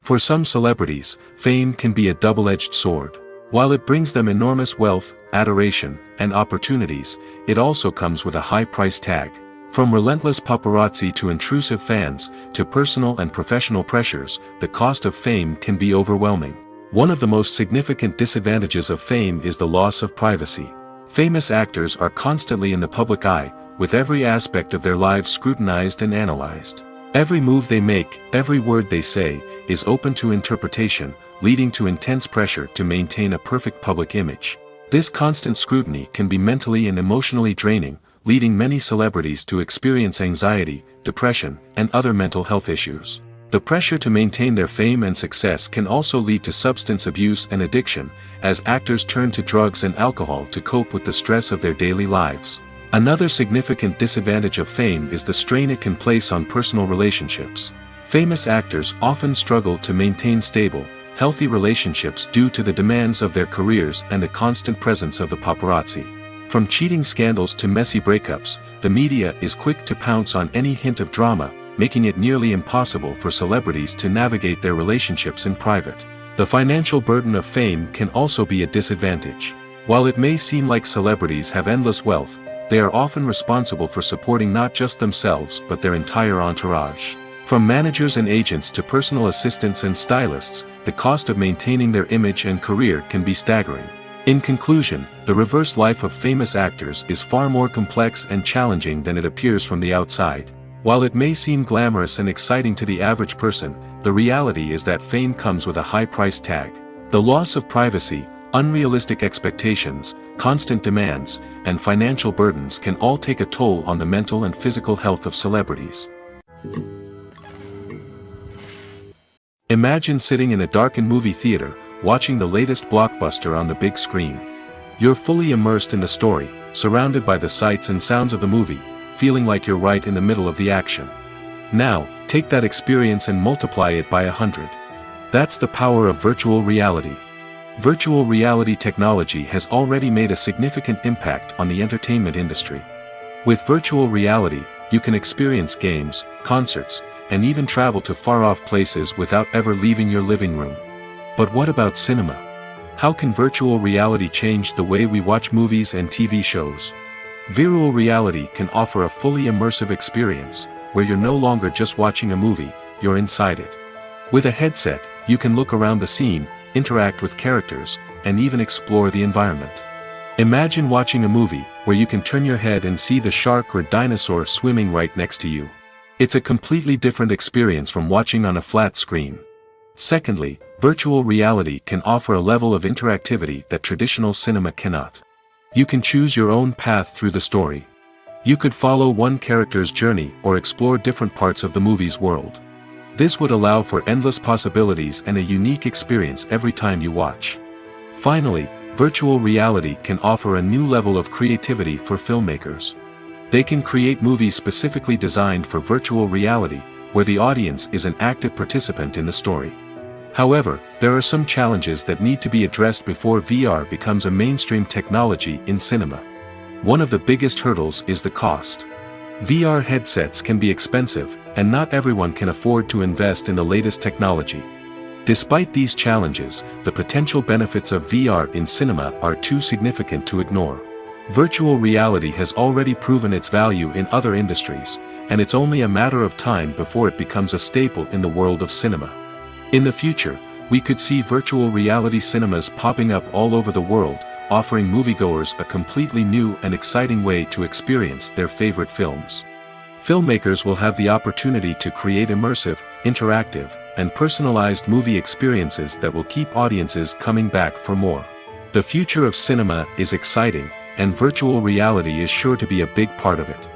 For some celebrities, fame can be a double-edged sword. While it brings them enormous wealth, adoration, and opportunities, it also comes with a high price tag. From relentless paparazzi to intrusive fans, to personal and professional pressures, the cost of fame can be overwhelming. One of the most significant disadvantages of fame is the loss of privacy. Famous actors are constantly in the public eye, with every aspect of their lives scrutinized and analyzed. Every move they make, every word they say, is open to interpretation, leading to intense pressure to maintain a perfect public image. This constant scrutiny can be mentally and emotionally draining, leading many celebrities to experience anxiety, depression, and other mental health issues. The pressure to maintain their fame and success can also lead to substance abuse and addiction, as actors turn to drugs and alcohol to cope with the stress of their daily lives. Another significant disadvantage of fame is the strain it can place on personal relationships. Famous actors often struggle to maintain stable, healthy relationships due to the demands of their careers and the constant presence of the paparazzi. From cheating scandals to messy breakups, the media is quick to pounce on any hint of drama, making it nearly impossible for celebrities to navigate their relationships in private. The financial burden of fame can also be a disadvantage. While it may seem like celebrities have endless wealth, they are often responsible for supporting not just themselves but their entire entourage. From managers and agents to personal assistants and stylists, the cost of maintaining their image and career can be staggering. In conclusion, the reverse life of famous actors is far more complex and challenging than it appears from the outside. While it may seem glamorous and exciting to the average person, the reality is that fame comes with a high price tag. The loss of privacy, unrealistic expectations, constant demands, and financial burdens can all take a toll on the mental and physical health of celebrities. Imagine sitting in a darkened movie theater, watching the latest blockbuster on the big screen. You're fully immersed in the story, surrounded by the sights and sounds of the movie, feeling like you're right in the middle of the action. Now, take that experience and multiply it by 100. That's the power of virtual reality. Virtual reality technology has already made a significant impact on the entertainment industry. With virtual reality, you can experience games, concerts, and even travel to far-off places without ever leaving your living room. But what about cinema? How can virtual reality change the way we watch movies and TV shows? Virtual reality can offer a fully immersive experience, where you're no longer just watching a movie, you're inside it. With a headset, you can look around the scene, interact with characters, and even explore the environment. Imagine watching a movie, where you can turn your head and see the shark or dinosaur swimming right next to you. It's a completely different experience from watching on a flat screen. Secondly, virtual reality can offer a level of interactivity that traditional cinema cannot. You can choose your own path through the story. You could follow one character's journey or explore different parts of the movie's world. This would allow for endless possibilities and a unique experience every time you watch. Finally, virtual reality can offer a new level of creativity for filmmakers. They can create movies specifically designed for virtual reality, where the audience is an active participant in the story. However, there are some challenges that need to be addressed before VR becomes a mainstream technology in cinema. One of the biggest hurdles is the cost. VR headsets can be expensive, and not everyone can afford to invest in the latest technology. Despite these challenges, the potential benefits of VR in cinema are too significant to ignore. Virtual reality has already proven its value in other industries, and it's only a matter of time before it becomes a staple in the world of cinema. In the future, we could see virtual reality cinemas popping up all over the world, offering moviegoers a completely new and exciting way to experience their favorite films. Filmmakers will have the opportunity to create immersive, interactive, and personalized movie experiences that will keep audiences coming back for more. The future of cinema is exciting, and virtual reality is sure to be a big part of it.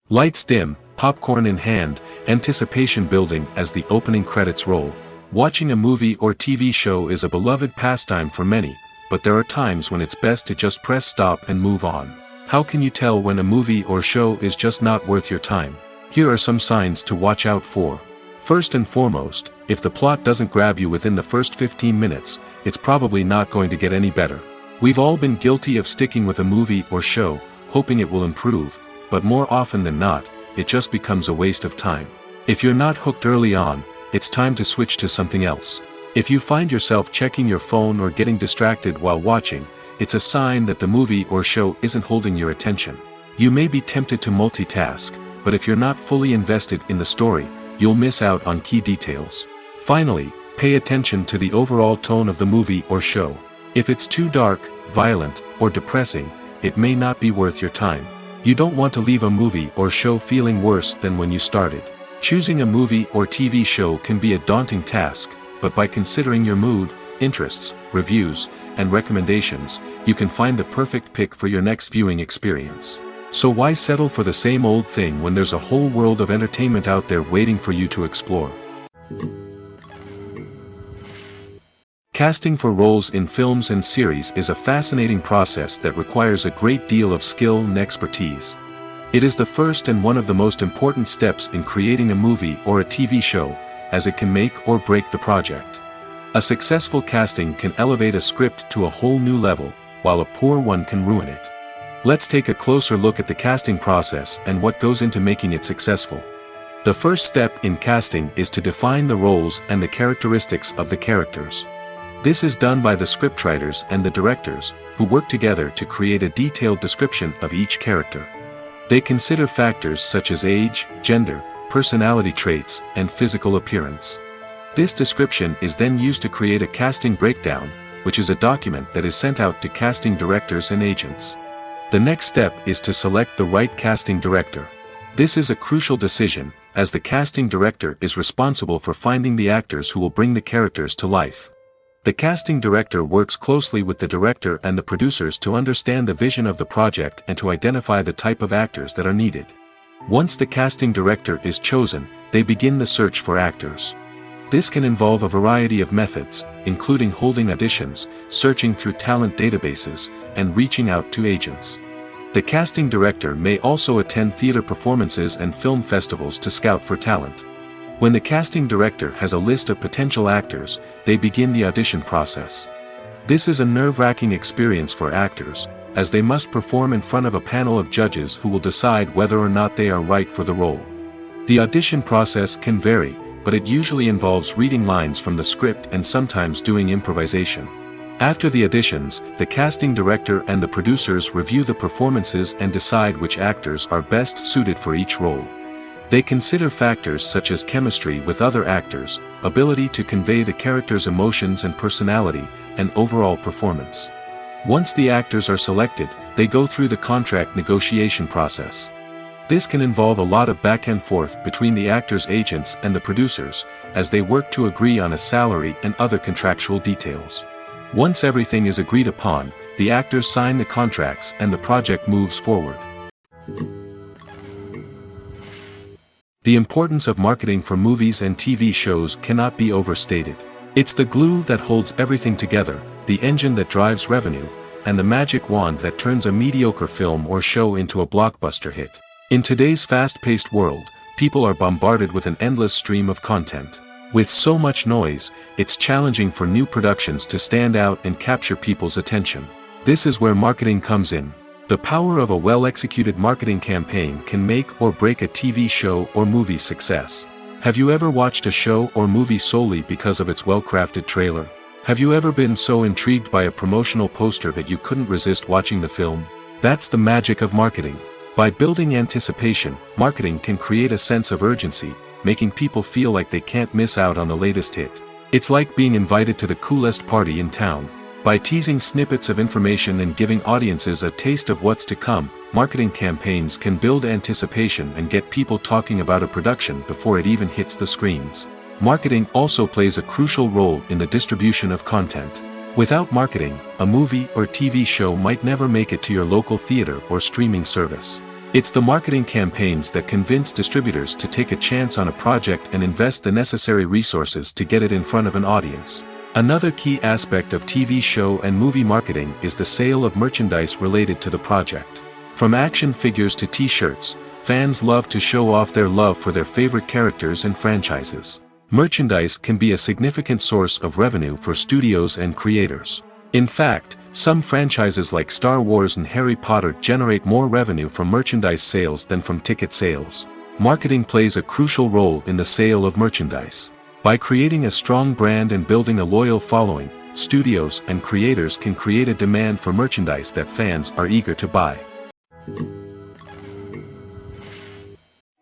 Lights dim, popcorn in hand, anticipation building as the opening credits roll. Watching a movie or TV show is a beloved pastime for many, but there are times when it's best to just press stop and move on. How can you tell when a movie or show is just not worth your time? Here are some signs to watch out for. First and foremost, if the plot doesn't grab you within the first 15 minutes, it's probably not going to get any better. We've all been guilty of sticking with a movie or show, hoping it will improve, but more often than not, it just becomes a waste of time. If you're not hooked early on, it's time to switch to something else. If you find yourself checking your phone or getting distracted while watching, it's a sign that the movie or show isn't holding your attention. You may be tempted to multitask, but if you're not fully invested in the story, you'll miss out on key details. Finally, pay attention to the overall tone of the movie or show. If it's too dark, violent, or depressing, it may not be worth your time. You don't want to leave a movie or show feeling worse than when you started. Choosing a movie or TV show can be a daunting task, but by considering your mood, interests, reviews, and recommendations, you can find the perfect pick for your next viewing experience. So why settle for the same old thing when there's a whole world of entertainment out there waiting for you to explore? Casting for roles in films and series is a fascinating process that requires a great deal of skill and expertise. It is the first and one of the most important steps in creating a movie or a TV show, as it can make or break the project. A successful casting can elevate a script to a whole new level, while a poor one can ruin it. Let's take a closer look at the casting process and what goes into making it successful. The first step in casting is to define the roles and the characteristics of the characters. This is done by the scriptwriters and the directors, who work together to create a detailed description of each character. They consider factors such as age, gender, personality traits, and physical appearance. This description is then used to create a casting breakdown, which is a document that is sent out to casting directors and agents. The next step is to select the right casting director. This is a crucial decision, as the casting director is responsible for finding the actors who will bring the characters to life. The casting director works closely with the director and the producers to understand the vision of the project and to identify the type of actors that are needed. Once the casting director is chosen, they begin the search for actors. This can involve a variety of methods, including holding auditions, searching through talent databases, and reaching out to agents. The casting director may also attend theater performances and film festivals to scout for talent. When the casting director has a list of potential actors, they begin the audition process. This is a nerve-wracking experience for actors, as they must perform in front of a panel of judges who will decide whether or not they are right for the role. The audition process can vary, but it usually involves reading lines from the script and sometimes doing improvisation. After the auditions, the casting director and the producers review the performances and decide which actors are best suited for each role. They consider factors such as chemistry with other actors, ability to convey the character's emotions and personality, and overall performance. Once the actors are selected, they go through the contract negotiation process. This can involve a lot of back and forth between the actors' agents and the producers, as they work to agree on a salary and other contractual details. Once everything is agreed upon, the actors sign the contracts and the project moves forward. The importance of marketing for movies and TV shows cannot be overstated. It's the glue that holds everything together, the engine that drives revenue, and the magic wand that turns a mediocre film or show into a blockbuster hit. In today's fast-paced world, people are bombarded with an endless stream of content. With so much noise, it's challenging for new productions to stand out and capture people's attention. This is where marketing comes in. The power of a well-executed marketing campaign can make or break a TV show or movie's success. Have you ever watched a show or movie solely because of its well-crafted trailer? Have you ever been so intrigued by a promotional poster that you couldn't resist watching the film? That's the magic of marketing. By building anticipation, marketing can create a sense of urgency, making people feel like they can't miss out on the latest hit. It's like being invited to the coolest party in town. By teasing snippets of information and giving audiences a taste of what's to come, marketing campaigns can build anticipation and get people talking about a production before it even hits the screens. Marketing also plays a crucial role in the distribution of content. Without marketing, a movie or TV show might never make it to your local theater or streaming service. It's the marketing campaigns that convince distributors to take a chance on a project and invest the necessary resources to get it in front of an audience. Another key aspect of TV show and movie marketing is the sale of merchandise related to the project. From action figures to t-shirts, fans love to show off their love for their favorite characters and franchises. Merchandise can be a significant source of revenue for studios and creators. In fact, some franchises like Star Wars and Harry Potter generate more revenue from merchandise sales than from ticket sales. Marketing plays a crucial role in the sale of merchandise. By creating a strong brand and building a loyal following, studios and creators can create a demand for merchandise that fans are eager to buy.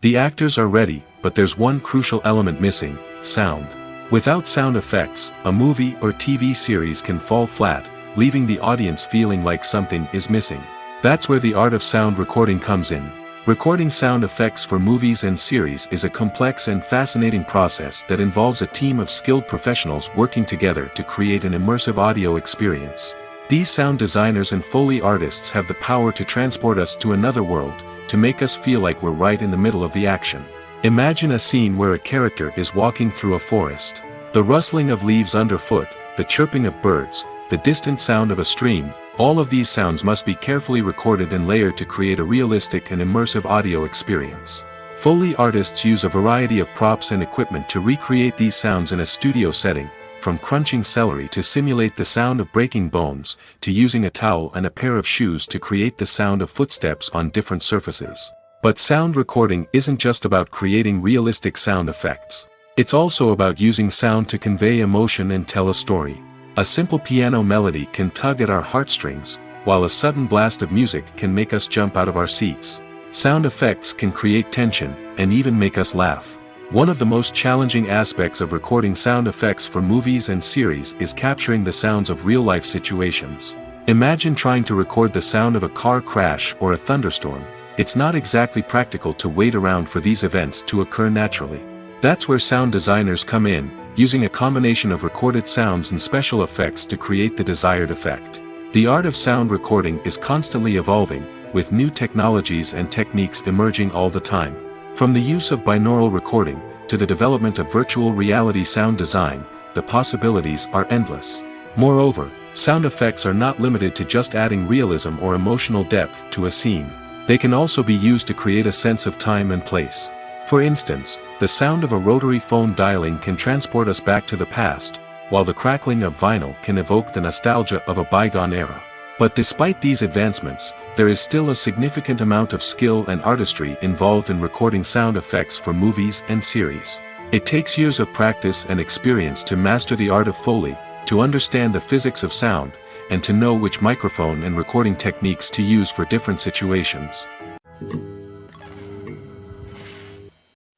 The actors are ready, but there's one crucial element missing: sound. Without sound effects, a movie or TV series can fall flat, leaving the audience feeling like something is missing. That's where the art of sound recording comes in. Recording sound effects for movies and series is a complex and fascinating process that involves a team of skilled professionals working together to create an immersive audio experience. These sound designers and Foley artists have the power to transport us to another world, to make us feel like we're right in the middle of the action. Imagine a scene where a character is walking through a forest. The rustling of leaves underfoot, the chirping of birds, the distant sound of a stream, all of these sounds must be carefully recorded and layered to create a realistic and immersive audio experience. Foley artists use a variety of props and equipment to recreate these sounds in a studio setting, from crunching celery to simulate the sound of breaking bones, to using a towel and a pair of shoes to create the sound of footsteps on different surfaces. But sound recording isn't just about creating realistic sound effects. It's also about using sound to convey emotion and tell a story. A simple piano melody can tug at our heartstrings, while a sudden blast of music can make us jump out of our seats. Sound effects can create tension, and even make us laugh. One of the most challenging aspects of recording sound effects for movies and series is capturing the sounds of real-life situations. Imagine trying to record the sound of a car crash or a thunderstorm. It's not exactly practical to wait around for these events to occur naturally. That's where sound designers come in, using a combination of recorded sounds and special effects to create the desired effect. The art of sound recording is constantly evolving, with new technologies and techniques emerging all the time. From the use of binaural recording, to the development of virtual reality sound design, the possibilities are endless. Moreover, sound effects are not limited to just adding realism or emotional depth to a scene. They can also be used to create a sense of time and place. For instance, the sound of a rotary phone dialing can transport us back to the past, while the crackling of vinyl can evoke the nostalgia of a bygone era. But despite these advancements, there is still a significant amount of skill and artistry involved in recording sound effects for movies and series. It takes years of practice and experience to master the art of Foley, to understand the physics of sound, and to know which microphone and recording techniques to use for different situations.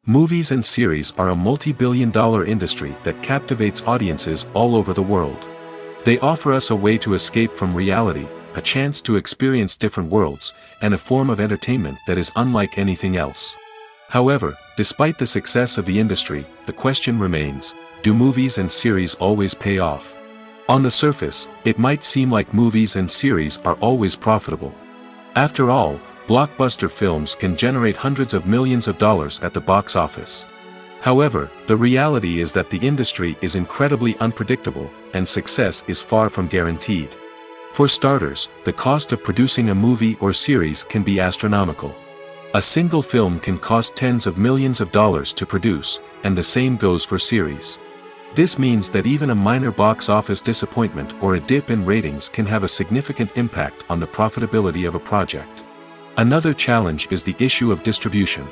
Movies and series are a multi-billion-dollar industry that captivates audiences all over the world. They offer us a way to escape from reality, a chance to experience different worlds, and a form of entertainment that is unlike anything else. However, despite the success of the industry, the question remains: do movies and series always pay off? On the surface, it might seem like movies and series are always profitable. After all, blockbuster films can generate hundreds of millions of dollars at the box office. However, the reality is that the industry is incredibly unpredictable, and success is far from guaranteed. For starters, the cost of producing a movie or series can be astronomical. A single film can cost tens of millions of dollars to produce, and the same goes for series. This means that even a minor box office disappointment or a dip in ratings can have a significant impact on the profitability of a project. Another challenge is the issue of distribution.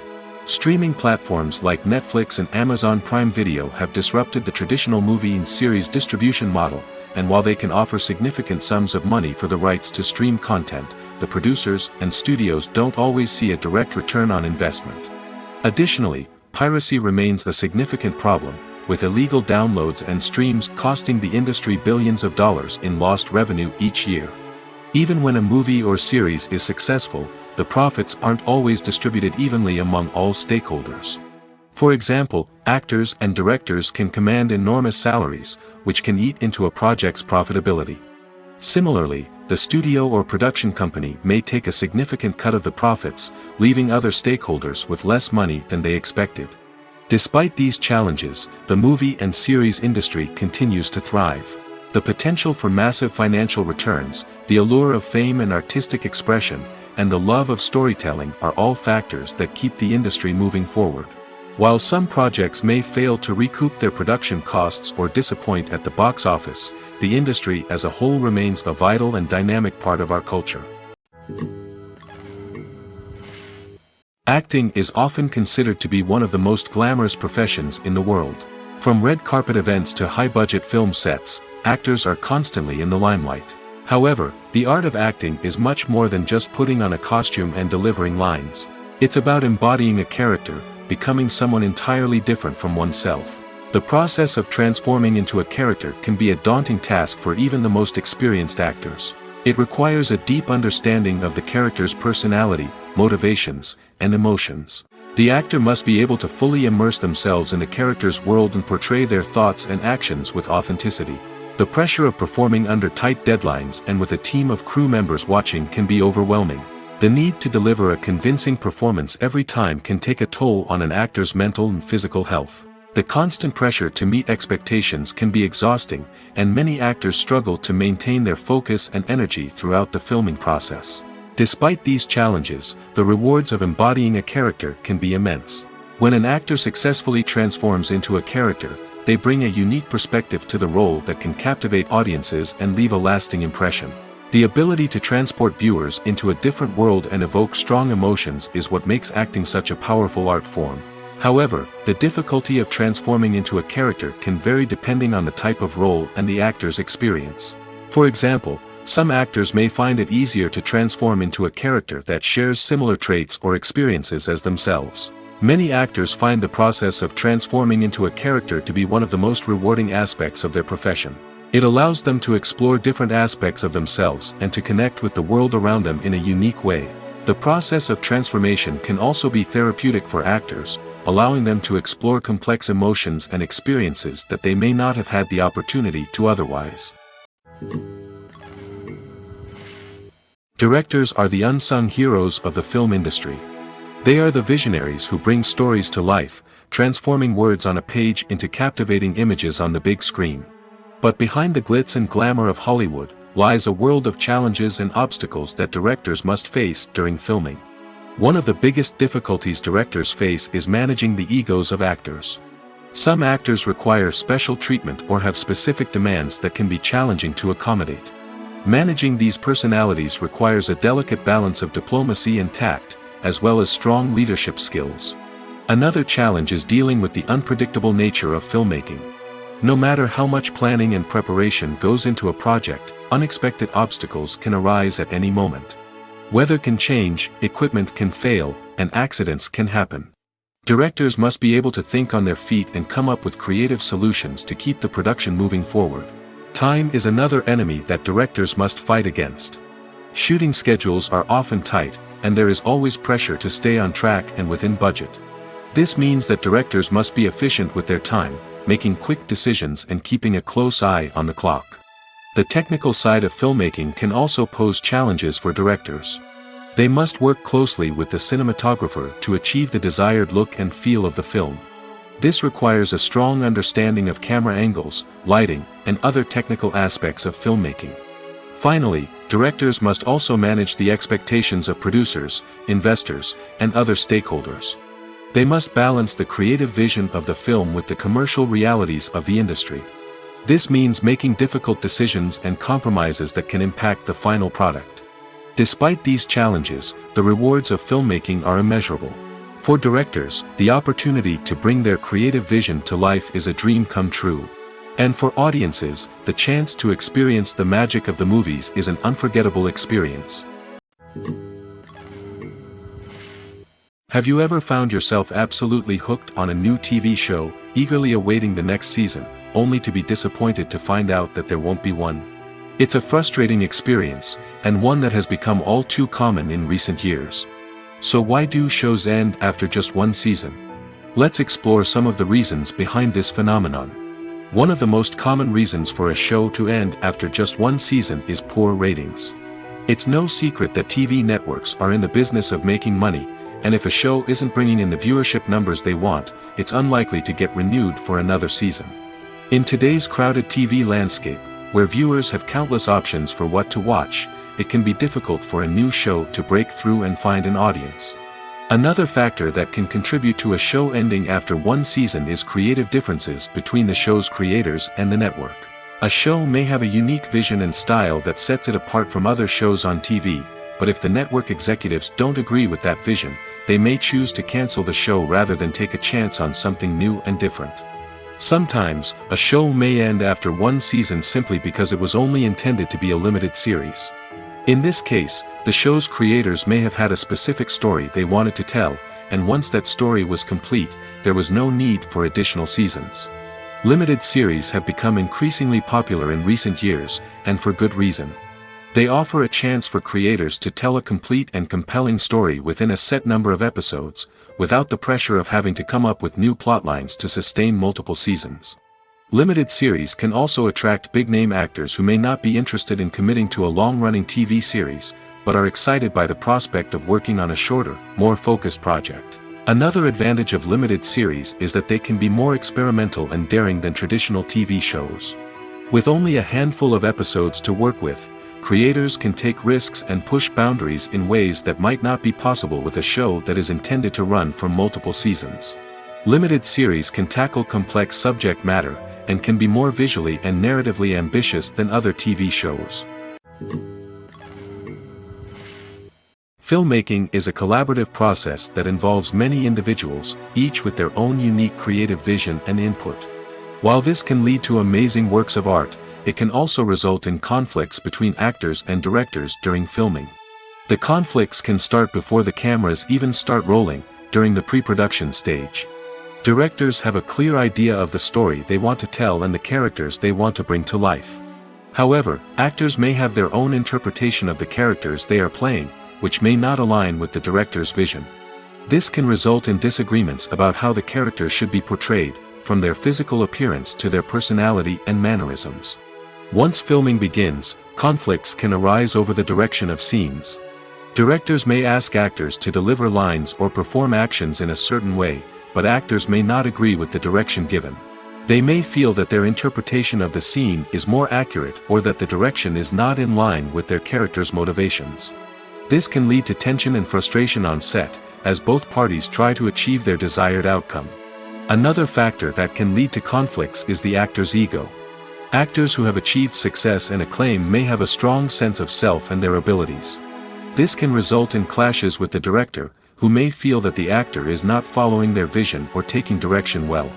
Streaming platforms like Netflix and Amazon Prime Video have disrupted the traditional movie and series distribution model, and while they can offer significant sums of money for the rights to stream content, the producers and studios don't always see a direct return on investment. Additionally, piracy remains a significant problem, with illegal downloads and streams costing the industry billions of dollars in lost revenue each year. Even when a movie or series is successful, the profits aren't always distributed evenly among all stakeholders. For example, actors and directors can command enormous salaries, which can eat into a project's profitability. Similarly, the studio or production company may take a significant cut of the profits, leaving other stakeholders with less money than they expected. Despite these challenges, the movie and series industry continues to thrive. The potential for massive financial returns, the allure of fame and artistic expression, and the love of storytelling are all factors that keep the industry moving forward. While some projects may fail to recoup their production costs or disappoint at the box office, the industry as a whole remains a vital and dynamic part of our culture. Acting is often considered to be one of the most glamorous professions in the world. From red carpet events to high-budget film sets, actors are constantly in the limelight. However, the art of acting is much more than just putting on a costume and delivering lines. It's about embodying a character, becoming someone entirely different from oneself. The process of transforming into a character can be a daunting task for even the most experienced actors. It requires a deep understanding of the character's personality, motivations, and emotions. The actor must be able to fully immerse themselves in the character's world and portray their thoughts and actions with authenticity. The pressure of performing under tight deadlines and with a team of crew members watching can be overwhelming. The need to deliver a convincing performance every time can take a toll on an actor's mental and physical health. The constant pressure to meet expectations can be exhausting, and many actors struggle to maintain their focus and energy throughout the filming process. Despite these challenges, the rewards of embodying a character can be immense. When an actor successfully transforms into a character, they bring a unique perspective to the role that can captivate audiences and leave a lasting impression. The ability to transport viewers into a different world and evoke strong emotions is what makes acting such a powerful art form. However, the difficulty of transforming into a character can vary depending on the type of role and the actor's experience. For example, some actors may find it easier to transform into a character that shares similar traits or experiences as themselves. Many actors find the process of transforming into a character to be one of the most rewarding aspects of their profession. It allows them to explore different aspects of themselves and to connect with the world around them in a unique way. The process of transformation can also be therapeutic for actors, allowing them to explore complex emotions and experiences that they may not have had the opportunity to otherwise. Directors are the unsung heroes of the film industry. They are the visionaries who bring stories to life, transforming words on a page into captivating images on the big screen. But behind the glitz and glamour of Hollywood lies a world of challenges and obstacles that directors must face during filming. One of the biggest difficulties directors face is managing the egos of actors. Some actors require special treatment or have specific demands that can be challenging to accommodate. Managing these personalities requires a delicate balance of diplomacy and tact, as well as strong leadership skills. Another challenge is dealing with the unpredictable nature of filmmaking. No matter how much planning and preparation goes into a project, unexpected obstacles can arise at any moment. Weather can change, equipment can fail, and accidents can happen. Directors must be able to think on their feet and come up with creative solutions to keep the production moving forward. Time is another enemy that directors must fight against. Shooting schedules are often tight, and there is always pressure to stay on track and within budget. This means that directors must be efficient with their time, making quick decisions and keeping a close eye on the clock. The technical side of filmmaking can also pose challenges for directors. They must work closely with the cinematographer to achieve the desired look and feel of the film. This requires a strong understanding of camera angles, lighting, and other technical aspects of filmmaking. Finally, directors must also manage the expectations of producers, investors, and other stakeholders. They must balance the creative vision of the film with the commercial realities of the industry. This means making difficult decisions and compromises that can impact the final product. Despite these challenges, the rewards of filmmaking are immeasurable. For directors, the opportunity to bring their creative vision to life is a dream come true. And for audiences, the chance to experience the magic of the movies is an unforgettable experience. Have you ever found yourself absolutely hooked on a new TV show, eagerly awaiting the next season, only to be disappointed to find out that there won't be one? It's a frustrating experience, and one that has become all too common in recent years. So why do shows end after just one season? Let's explore some of the reasons behind this phenomenon. One of the most common reasons for a show to end after just one season is poor ratings. It's no secret that TV networks are in the business of making money, and if a show isn't bringing in the viewership numbers they want, it's unlikely to get renewed for another season. In today's crowded TV landscape, where viewers have countless options for what to watch, it can be difficult for a new show to break through and find an audience. Another factor that can contribute to a show ending after one season is creative differences between the show's creators and the network. A show may have a unique vision and style that sets it apart from other shows on TV, but if the network executives don't agree with that vision, they may choose to cancel the show rather than take a chance on something new and different. Sometimes, a show may end after one season simply because it was only intended to be a limited series. In this case, the show's creators may have had a specific story they wanted to tell, and once that story was complete, there was no need for additional seasons. Limited series have become increasingly popular in recent years, and for good reason. They offer a chance for creators to tell a complete and compelling story within a set number of episodes, without the pressure of having to come up with new plotlines to sustain multiple seasons. Limited series can also attract big-name actors who may not be interested in committing to a long-running TV series, but are excited by the prospect of working on a shorter, more focused project. Another advantage of limited series is that they can be more experimental and daring than traditional TV shows. With only a handful of episodes to work with, creators can take risks and push boundaries in ways that might not be possible with a show that is intended to run for multiple seasons. Limited series can tackle complex subject matter, and can be more visually and narratively ambitious than other TV shows. Filmmaking is a collaborative process that involves many individuals, each with their own unique creative vision and input. While this can lead to amazing works of art, it can also result in conflicts between actors and directors during filming. The conflicts can start before the cameras even start rolling, during the pre-production stage. Directors have a clear idea of the story they want to tell and the characters they want to bring to life. However, actors may have their own interpretation of the characters they are playing, which may not align with the director's vision. This can result in disagreements about how the characters should be portrayed, from their physical appearance to their personality and mannerisms. Once filming begins, conflicts can arise over the direction of scenes. Directors may ask actors to deliver lines or perform actions in a certain way, but actors may not agree with the direction given. They may feel that their interpretation of the scene is more accurate or that the direction is not in line with their character's motivations. This can lead to tension and frustration on set, as both parties try to achieve their desired outcome. Another factor that can lead to conflicts is the actor's ego. Actors who have achieved success and acclaim may have a strong sense of self and their abilities. This can result in clashes with the director, who may feel that the actor is not following their vision or taking direction well.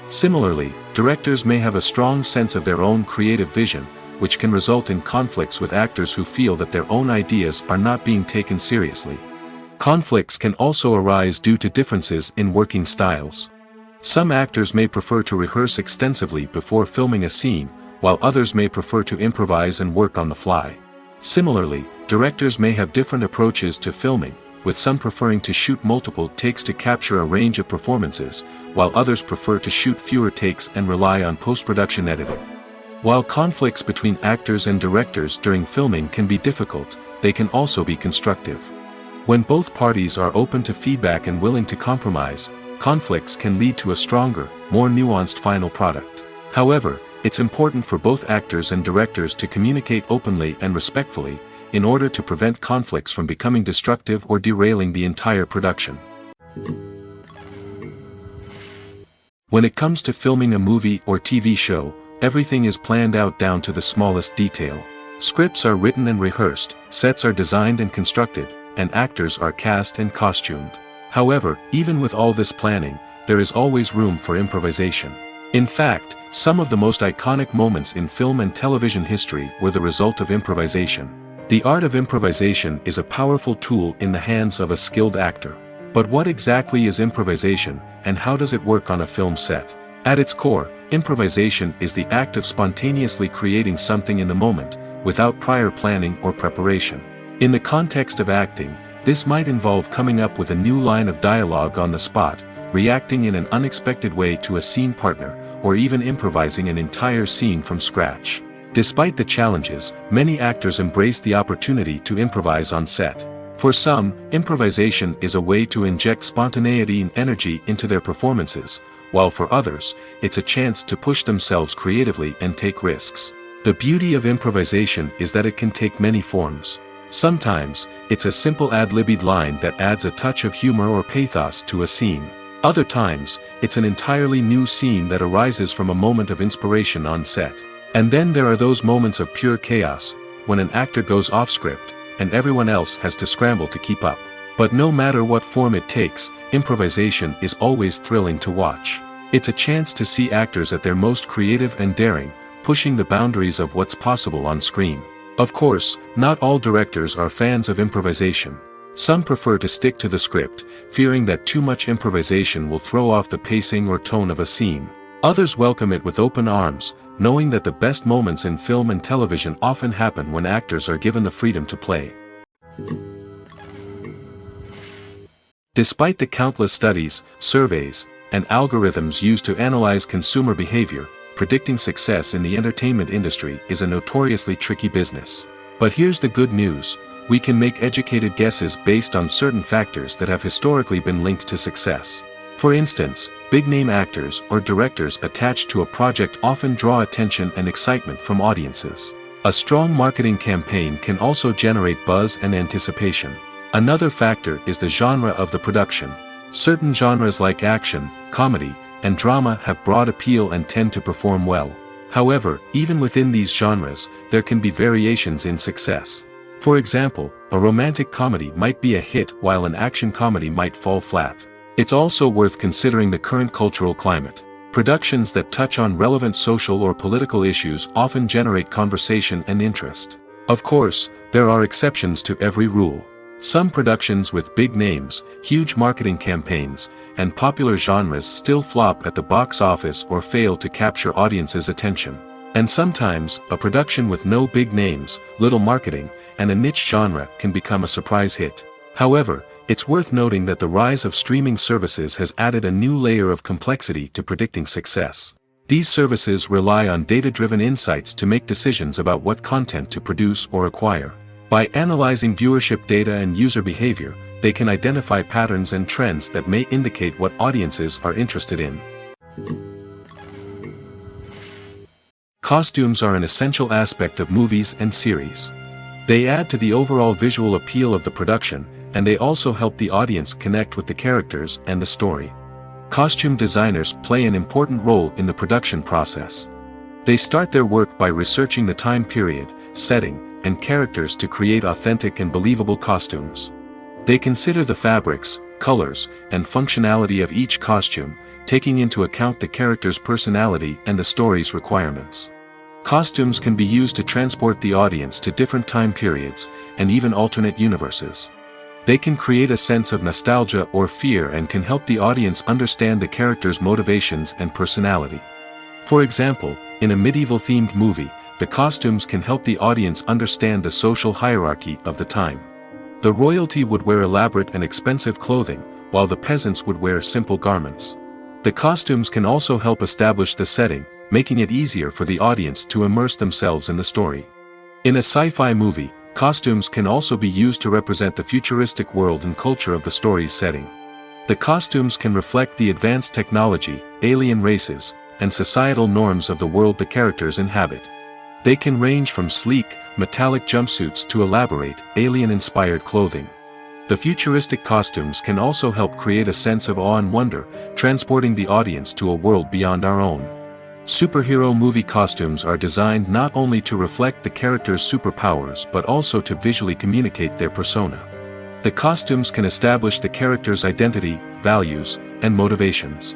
Similarly, directors may have a strong sense of their own creative vision, which can result in conflicts with actors who feel that their own ideas are not being taken seriously. Conflicts can also arise due to differences in working styles. Some actors may prefer to rehearse extensively before filming a scene, while others may prefer to improvise and work on the fly. Similarly, directors may have different approaches to filming, with some preferring to shoot multiple takes to capture a range of performances, while others prefer to shoot fewer takes and rely on post-production editing. While conflicts between actors and directors during filming can be difficult, they can also be constructive. When both parties are open to feedback and willing to compromise, conflicts can lead to a stronger, more nuanced final product. However, it's important for both actors and directors to communicate openly and respectfully, in order to prevent conflicts from becoming destructive or derailing the entire production. When it comes to filming a movie or TV show, everything is planned out down to the smallest detail. Scripts are written and rehearsed, sets are designed and constructed, and actors are cast and costumed. However, even with all this planning, there is always room for improvisation. In fact, some of the most iconic moments in film and television history were the result of improvisation. The art of improvisation is a powerful tool in the hands of a skilled actor. But what exactly is improvisation, and how does it work on a film set? At its core, improvisation is the act of spontaneously creating something in the moment, without prior planning or preparation. In the context of acting, this might involve coming up with a new line of dialogue on the spot, reacting in an unexpected way to a scene partner, or even improvising an entire scene from scratch. Despite the challenges, many actors embrace the opportunity to improvise on set. For some, improvisation is a way to inject spontaneity and energy into their performances, while for others, it's a chance to push themselves creatively and take risks. The beauty of improvisation is that it can take many forms. Sometimes, it's a simple ad-libbed line that adds a touch of humor or pathos to a scene. Other times, it's an entirely new scene that arises from a moment of inspiration on set. And then there are those moments of pure chaos, when an actor goes off script, and everyone else has to scramble to keep up. But no matter what form it takes, improvisation is always thrilling to watch. It's a chance to see actors at their most creative and daring, pushing the boundaries of what's possible on screen. Of course, not all directors are fans of improvisation. Some prefer to stick to the script, fearing that too much improvisation will throw off the pacing or tone of a scene. Others welcome it with open arms, knowing that the best moments in film and television often happen when actors are given the freedom to play. Despite the countless studies, surveys, and algorithms used to analyze consumer behavior, predicting success in the entertainment industry is a notoriously tricky business. But here's the good news: we can make educated guesses based on certain factors that have historically been linked to success. For instance, big-name actors or directors attached to a project often draw attention and excitement from audiences. A strong marketing campaign can also generate buzz and anticipation. Another factor is the genre of the production. Certain genres like action, comedy, and drama have broad appeal and tend to perform well. However, even within these genres, there can be variations in success. For example, a romantic comedy might be a hit while an action comedy might fall flat. It's also worth considering the current cultural climate. Productions that touch on relevant social or political issues often generate conversation and interest. Of course, there are exceptions to every rule. Some productions with big names, huge marketing campaigns, and popular genres still flop at the box office or fail to capture audiences' attention. And sometimes, a production with no big names, little marketing, and a niche genre can become a surprise hit. However, it's worth noting that the rise of streaming services has added a new layer of complexity to predicting success. These services rely on data-driven insights to make decisions about what content to produce or acquire. By analyzing viewership data and user behavior, they can identify patterns and trends that may indicate what audiences are interested in. Costumes are an essential aspect of movies and series. They add to the overall visual appeal of the production, and they also help the audience connect with the characters and the story. Costume designers play an important role in the production process. They start their work by researching the time period, setting, and characters to create authentic and believable costumes. They consider the fabrics, colors, and functionality of each costume, taking into account the character's personality and the story's requirements. Costumes can be used to transport the audience to different time periods, and even alternate universes. They can create a sense of nostalgia or fear and can help the audience understand the character's motivations and personality. For example, in a medieval-themed movie, the costumes can help the audience understand the social hierarchy of the time. The royalty would wear elaborate and expensive clothing, while the peasants would wear simple garments. The costumes can also help establish the setting, making it easier for the audience to immerse themselves in the story. In a sci-fi movie, costumes can also be used to represent the futuristic world and culture of the story's setting. The costumes can reflect the advanced technology, alien races, and societal norms of the world the characters inhabit. They can range from sleek, metallic jumpsuits to elaborate, alien-inspired clothing. The futuristic costumes can also help create a sense of awe and wonder, transporting the audience to a world beyond our own. Superhero movie costumes are designed not only to reflect the character's superpowers but also to visually communicate their persona. The costumes can establish the character's identity, values, and motivations.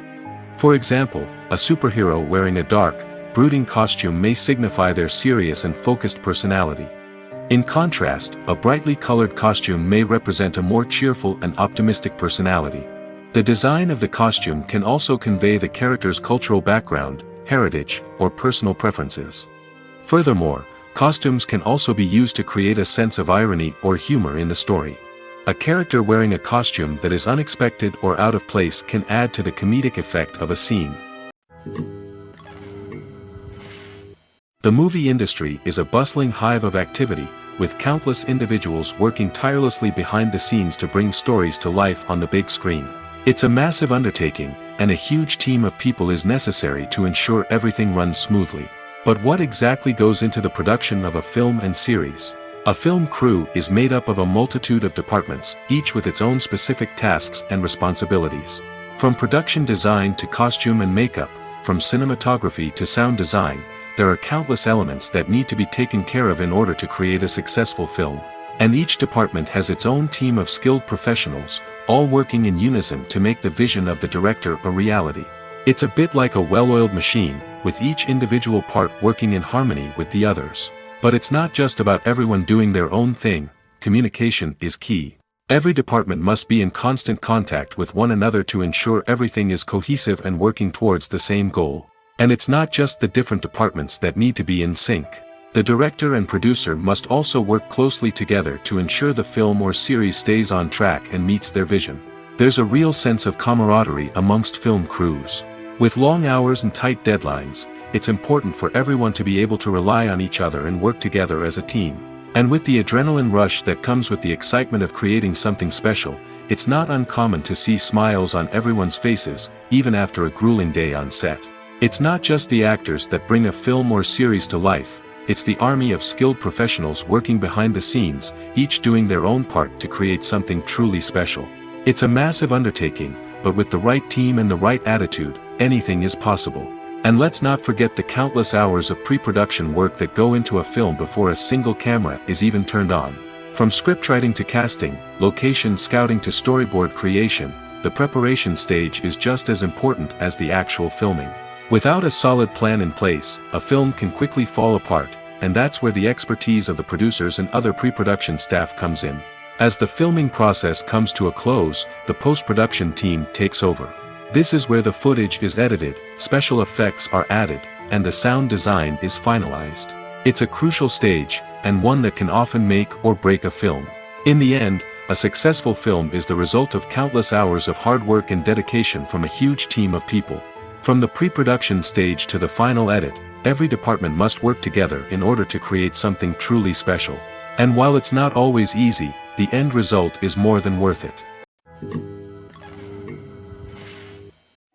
For example, a superhero wearing a dark, brooding costume may signify their serious and focused personality. In contrast, a brightly colored costume may represent a more cheerful and optimistic personality. The design of the costume can also convey the character's cultural background, heritage, or personal preferences. Furthermore, costumes can also be used to create a sense of irony or humor in the story. A character wearing a costume that is unexpected or out of place can add to the comedic effect of a scene. The movie industry is a bustling hive of activity, with countless individuals working tirelessly behind the scenes to bring stories to life on the big screen. It's a massive undertaking, and a huge team of people is necessary to ensure everything runs smoothly. But what exactly goes into the production of a film and series? A film crew is made up of a multitude of departments, each with its own specific tasks and responsibilities. From production design to costume and makeup, from cinematography to sound design, there are countless elements that need to be taken care of in order to create a successful film. And each department has its own team of skilled professionals, all working in unison to make the vision of the director a reality. It's a bit like a well-oiled machine, with each individual part working in harmony with the others. But it's not just about everyone doing their own thing. Communication is key. Every department must be in constant contact with one another to ensure everything is cohesive and working towards the same goal. And it's not just the different departments that need to be in sync. The director and producer must also work closely together to ensure the film or series stays on track and meets their vision. There's a real sense of camaraderie amongst film crews. With long hours and tight deadlines, it's important for everyone to be able to rely on each other and work together as a team. And with the adrenaline rush that comes with the excitement of creating something special, it's not uncommon to see smiles on everyone's faces, even after a grueling day on set. It's not just the actors that bring a film or series to life, it's the army of skilled professionals working behind the scenes, each doing their own part to create something truly special. It's a massive undertaking, but with the right team and the right attitude, anything is possible. And let's not forget the countless hours of pre-production work that go into a film before a single camera is even turned on. From scriptwriting to casting, location scouting to storyboard creation, the preparation stage is just as important as the actual filming. Without a solid plan in place, a film can quickly fall apart, and that's where the expertise of the producers and other pre-production staff comes in. As the filming process comes to a close, the post-production team takes over. This is where the footage is edited, special effects are added, and the sound design is finalized. It's a crucial stage, and one that can often make or break a film. In the end, a successful film is the result of countless hours of hard work and dedication from a huge team of people. From the pre-production stage to the final edit, every department must work together in order to create something truly special. And while it's not always easy, the end result is more than worth it.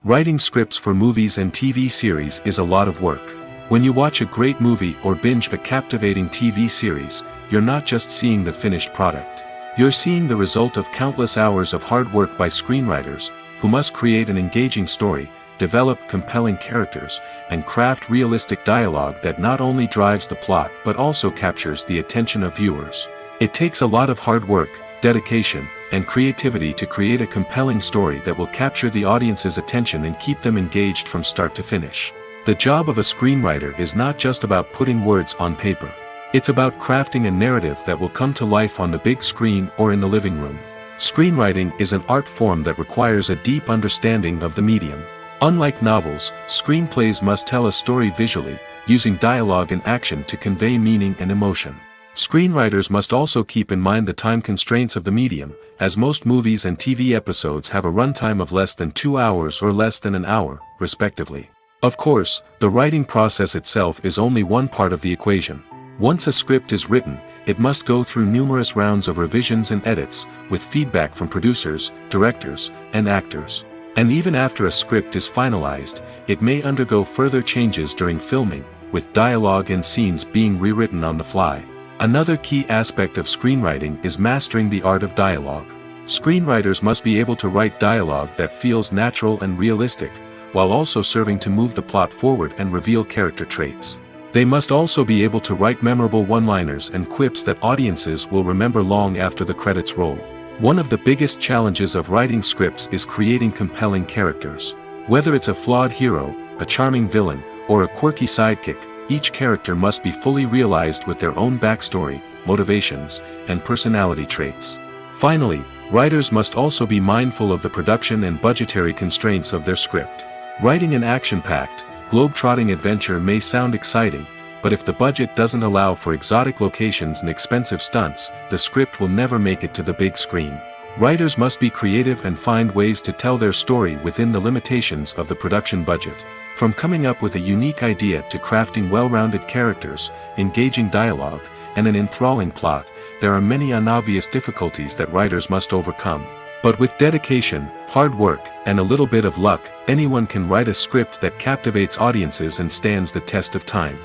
Writing scripts for movies and TV series is a lot of work. When you watch a great movie or binge a captivating TV series, you're not just seeing the finished product. You're seeing the result of countless hours of hard work by screenwriters, who must create an engaging story, develop compelling characters, and craft realistic dialogue that not only drives the plot but also captures the attention of viewers. It takes a lot of hard work, dedication, and creativity to create a compelling story that will capture the audience's attention and keep them engaged from start to finish. The job of a screenwriter is not just about putting words on paper. It's about crafting a narrative that will come to life on the big screen or in the living room. Screenwriting is an art form that requires a deep understanding of the medium. Unlike novels, screenplays must tell a story visually, using dialogue and action to convey meaning and emotion. Screenwriters must also keep in mind the time constraints of the medium, as most movies and TV episodes have a runtime of less than 2 hours or less than an hour, respectively. Of course, the writing process itself is only one part of the equation. Once a script is written, it must go through numerous rounds of revisions and edits, with feedback from producers, directors, and actors. And even after a script is finalized, it may undergo further changes during filming, with dialogue and scenes being rewritten on the fly. Another key aspect of screenwriting is mastering the art of dialogue. Screenwriters must be able to write dialogue that feels natural and realistic, while also serving to move the plot forward and reveal character traits. They must also be able to write memorable one-liners and quips that audiences will remember long after the credits roll. One of the biggest challenges of writing scripts is creating compelling characters. Whether it's a flawed hero, a charming villain, or a quirky sidekick, each character must be fully realized with their own backstory, motivations, and personality traits. Finally, writers must also be mindful of the production and budgetary constraints of their script. Writing an action-packed, globe-trotting adventure may sound exciting, but if the budget doesn't allow for exotic locations and expensive stunts, the script will never make it to the big screen. Writers must be creative and find ways to tell their story within the limitations of the production budget. From coming up with a unique idea to crafting well-rounded characters, engaging dialogue, and an enthralling plot, there are many unobvious difficulties that writers must overcome. But with dedication, hard work, and a little bit of luck, anyone can write a script that captivates audiences and stands the test of time.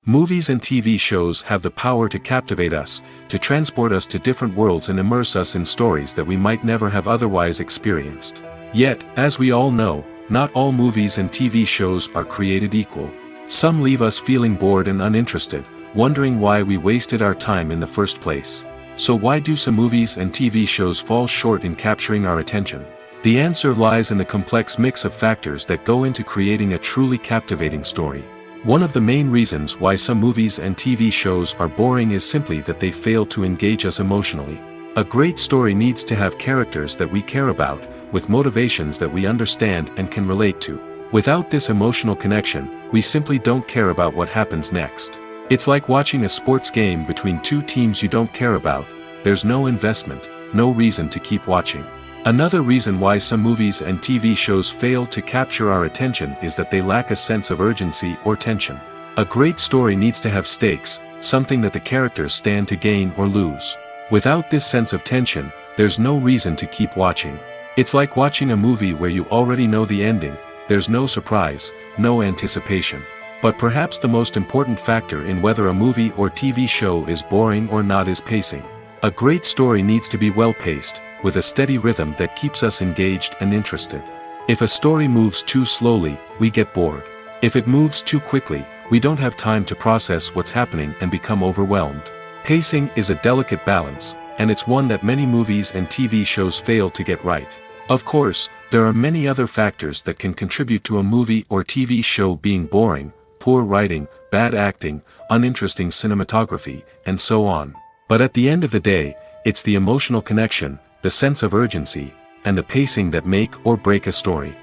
Movies and TV shows have the power to captivate us, to transport us to different worlds and immerse us in stories that we might never have otherwise experienced. Yet, as we all know, not all movies and TV shows are created equal. Some leave us feeling bored and uninterested, wondering why we wasted our time in the first place. So why do some movies and TV shows fall short in capturing our attention? The answer lies in the complex mix of factors that go into creating a truly captivating story. One of the main reasons why some movies and TV shows are boring is simply that they fail to engage us emotionally. A great story needs to have characters that we care about, with motivations that we understand and can relate to. Without this emotional connection, we simply don't care about what happens next. It's like watching a sports game between two teams you don't care about. There's no investment, no reason to keep watching. Another reason why some movies and TV shows fail to capture our attention is that they lack a sense of urgency or tension. A great story needs to have stakes, something that the characters stand to gain or lose. Without this sense of tension, there's no reason to keep watching. It's like watching a movie where you already know the ending, there's no surprise, no anticipation. But perhaps the most important factor in whether a movie or TV show is boring or not is pacing. A great story needs to be well-paced, with a steady rhythm that keeps us engaged and interested. If a story moves too slowly, we get bored. If it moves too quickly, we don't have time to process what's happening and become overwhelmed. Pacing is a delicate balance, and it's one that many movies and TV shows fail to get right. Of course, there are many other factors that can contribute to a movie or TV show being boring: poor writing, bad acting, uninteresting cinematography, and so on. But at the end of the day, it's the emotional connection, the sense of urgency, and the pacing that make or break a story.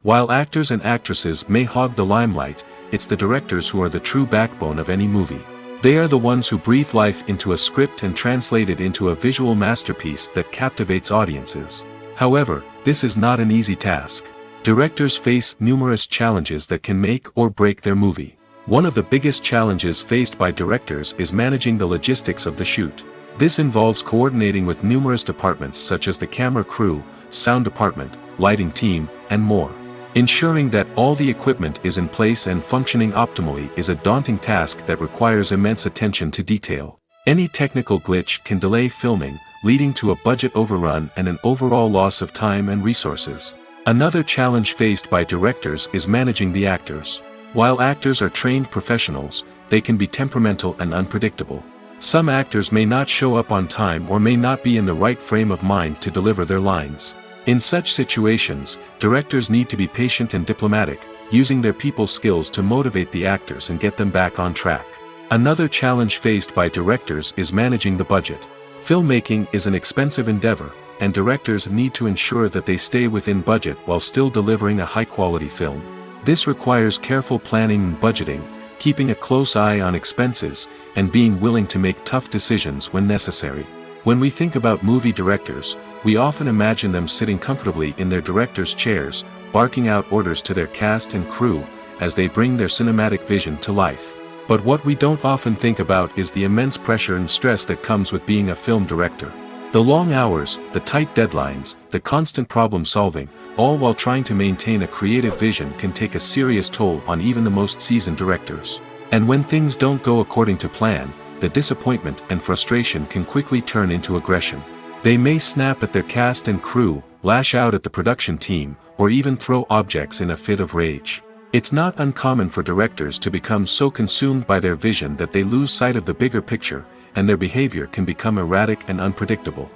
While actors and actresses may hog the limelight, it's the directors who are the true backbone of any movie. They are the ones who breathe life into a script and translate it into a visual masterpiece that captivates audiences. However, this is not an easy task. Directors face numerous challenges that can make or break their movie. One of the biggest challenges faced by directors is managing the logistics of the shoot. This involves coordinating with numerous departments such as the camera crew, sound department, lighting team, and more. Ensuring that all the equipment is in place and functioning optimally is a daunting task that requires immense attention to detail. Any technical glitch can delay filming, leading to a budget overrun and an overall loss of time and resources. Another challenge faced by directors is managing the actors. While actors are trained professionals, they can be temperamental and unpredictable. Some actors may not show up on time or may not be in the right frame of mind to deliver their lines. In such situations, directors need to be patient and diplomatic, using their people skills to motivate the actors and get them back on track. Another challenge faced by directors is managing the budget. Filmmaking is an expensive endeavor, and directors need to ensure that they stay within budget while still delivering a high-quality film. This requires careful planning and budgeting, keeping a close eye on expenses, and being willing to make tough decisions when necessary. When we think about movie directors, we often imagine them sitting comfortably in their director's chairs, barking out orders to their cast and crew, as they bring their cinematic vision to life. But what we don't often think about is the immense pressure and stress that comes with being a film director. The long hours, the tight deadlines, the constant problem-solving, all while trying to maintain a creative vision can take a serious toll on even the most seasoned directors. And when things don't go according to plan, the disappointment and frustration can quickly turn into aggression. They may snap at their cast and crew, lash out at the production team, or even throw objects in a fit of rage. It's not uncommon for directors to become so consumed by their vision that they lose sight of the bigger picture, and their behavior can become erratic and unpredictable.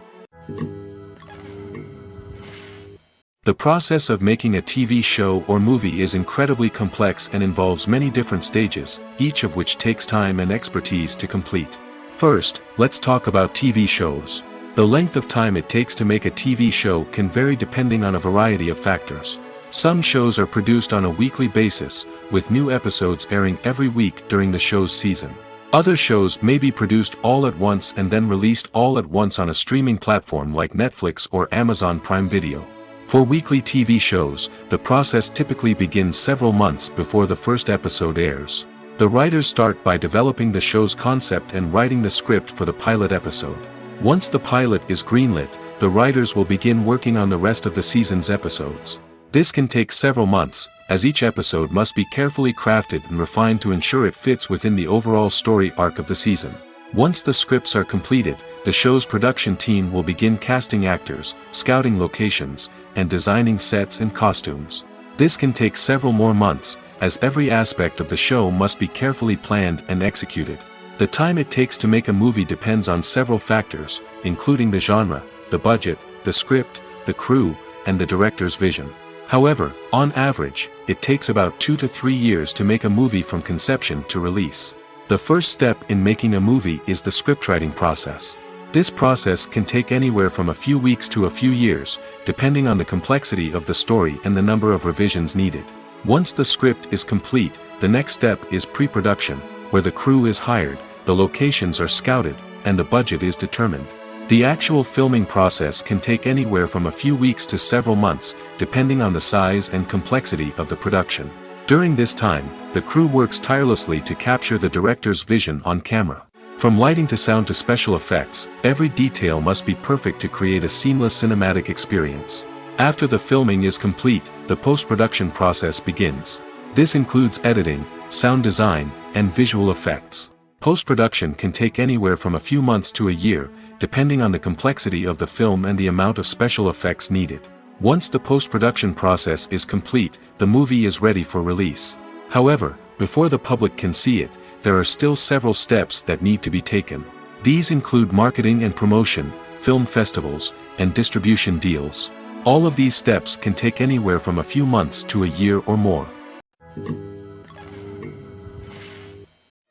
The process of making a TV show or movie is incredibly complex and involves many different stages, each of which takes time and expertise to complete. First, let's talk about TV shows. The length of time it takes to make a TV show can vary depending on a variety of factors. Some shows are produced on a weekly basis, with new episodes airing every week during the show's season. Other shows may be produced all at once and then released all at once on a streaming platform like Netflix or Amazon Prime Video. For weekly TV shows, the process typically begins several months before the first episode airs. The writers start by developing the show's concept and writing the script for the pilot episode. Once the pilot is greenlit, the writers will begin working on the rest of the season's episodes. This can take several months, as each episode must be carefully crafted and refined to ensure it fits within the overall story arc of the season. Once the scripts are completed, the show's production team will begin casting actors, scouting locations, and designing sets and costumes. This can take several more months, as every aspect of the show must be carefully planned and executed. The time it takes to make a movie depends on several factors, including the genre, the budget, the script, the crew, and the director's vision. However, on average, it takes about 2 to 3 years to make a movie from conception to release. The first step in making a movie is the scriptwriting process. This process can take anywhere from a few weeks to a few years, depending on the complexity of the story and the number of revisions needed. Once the script is complete, the next step is pre-production, where the crew is hired, the locations are scouted, and the budget is determined. The actual filming process can take anywhere from a few weeks to several months, depending on the size and complexity of the production. During this time, the crew works tirelessly to capture the director's vision on camera. From lighting to sound to special effects, every detail must be perfect to create a seamless cinematic experience. After the filming is complete, the post-production process begins. This includes editing, sound design, and visual effects. Post-production can take anywhere from a few months to a year, depending on the complexity of the film and the amount of special effects needed. Once the post-production process is complete, the movie is ready for release. However, before the public can see it, there are still several steps that need to be taken. These include marketing and promotion, film festivals, and distribution deals. All of these steps can take anywhere from a few months to a year or more.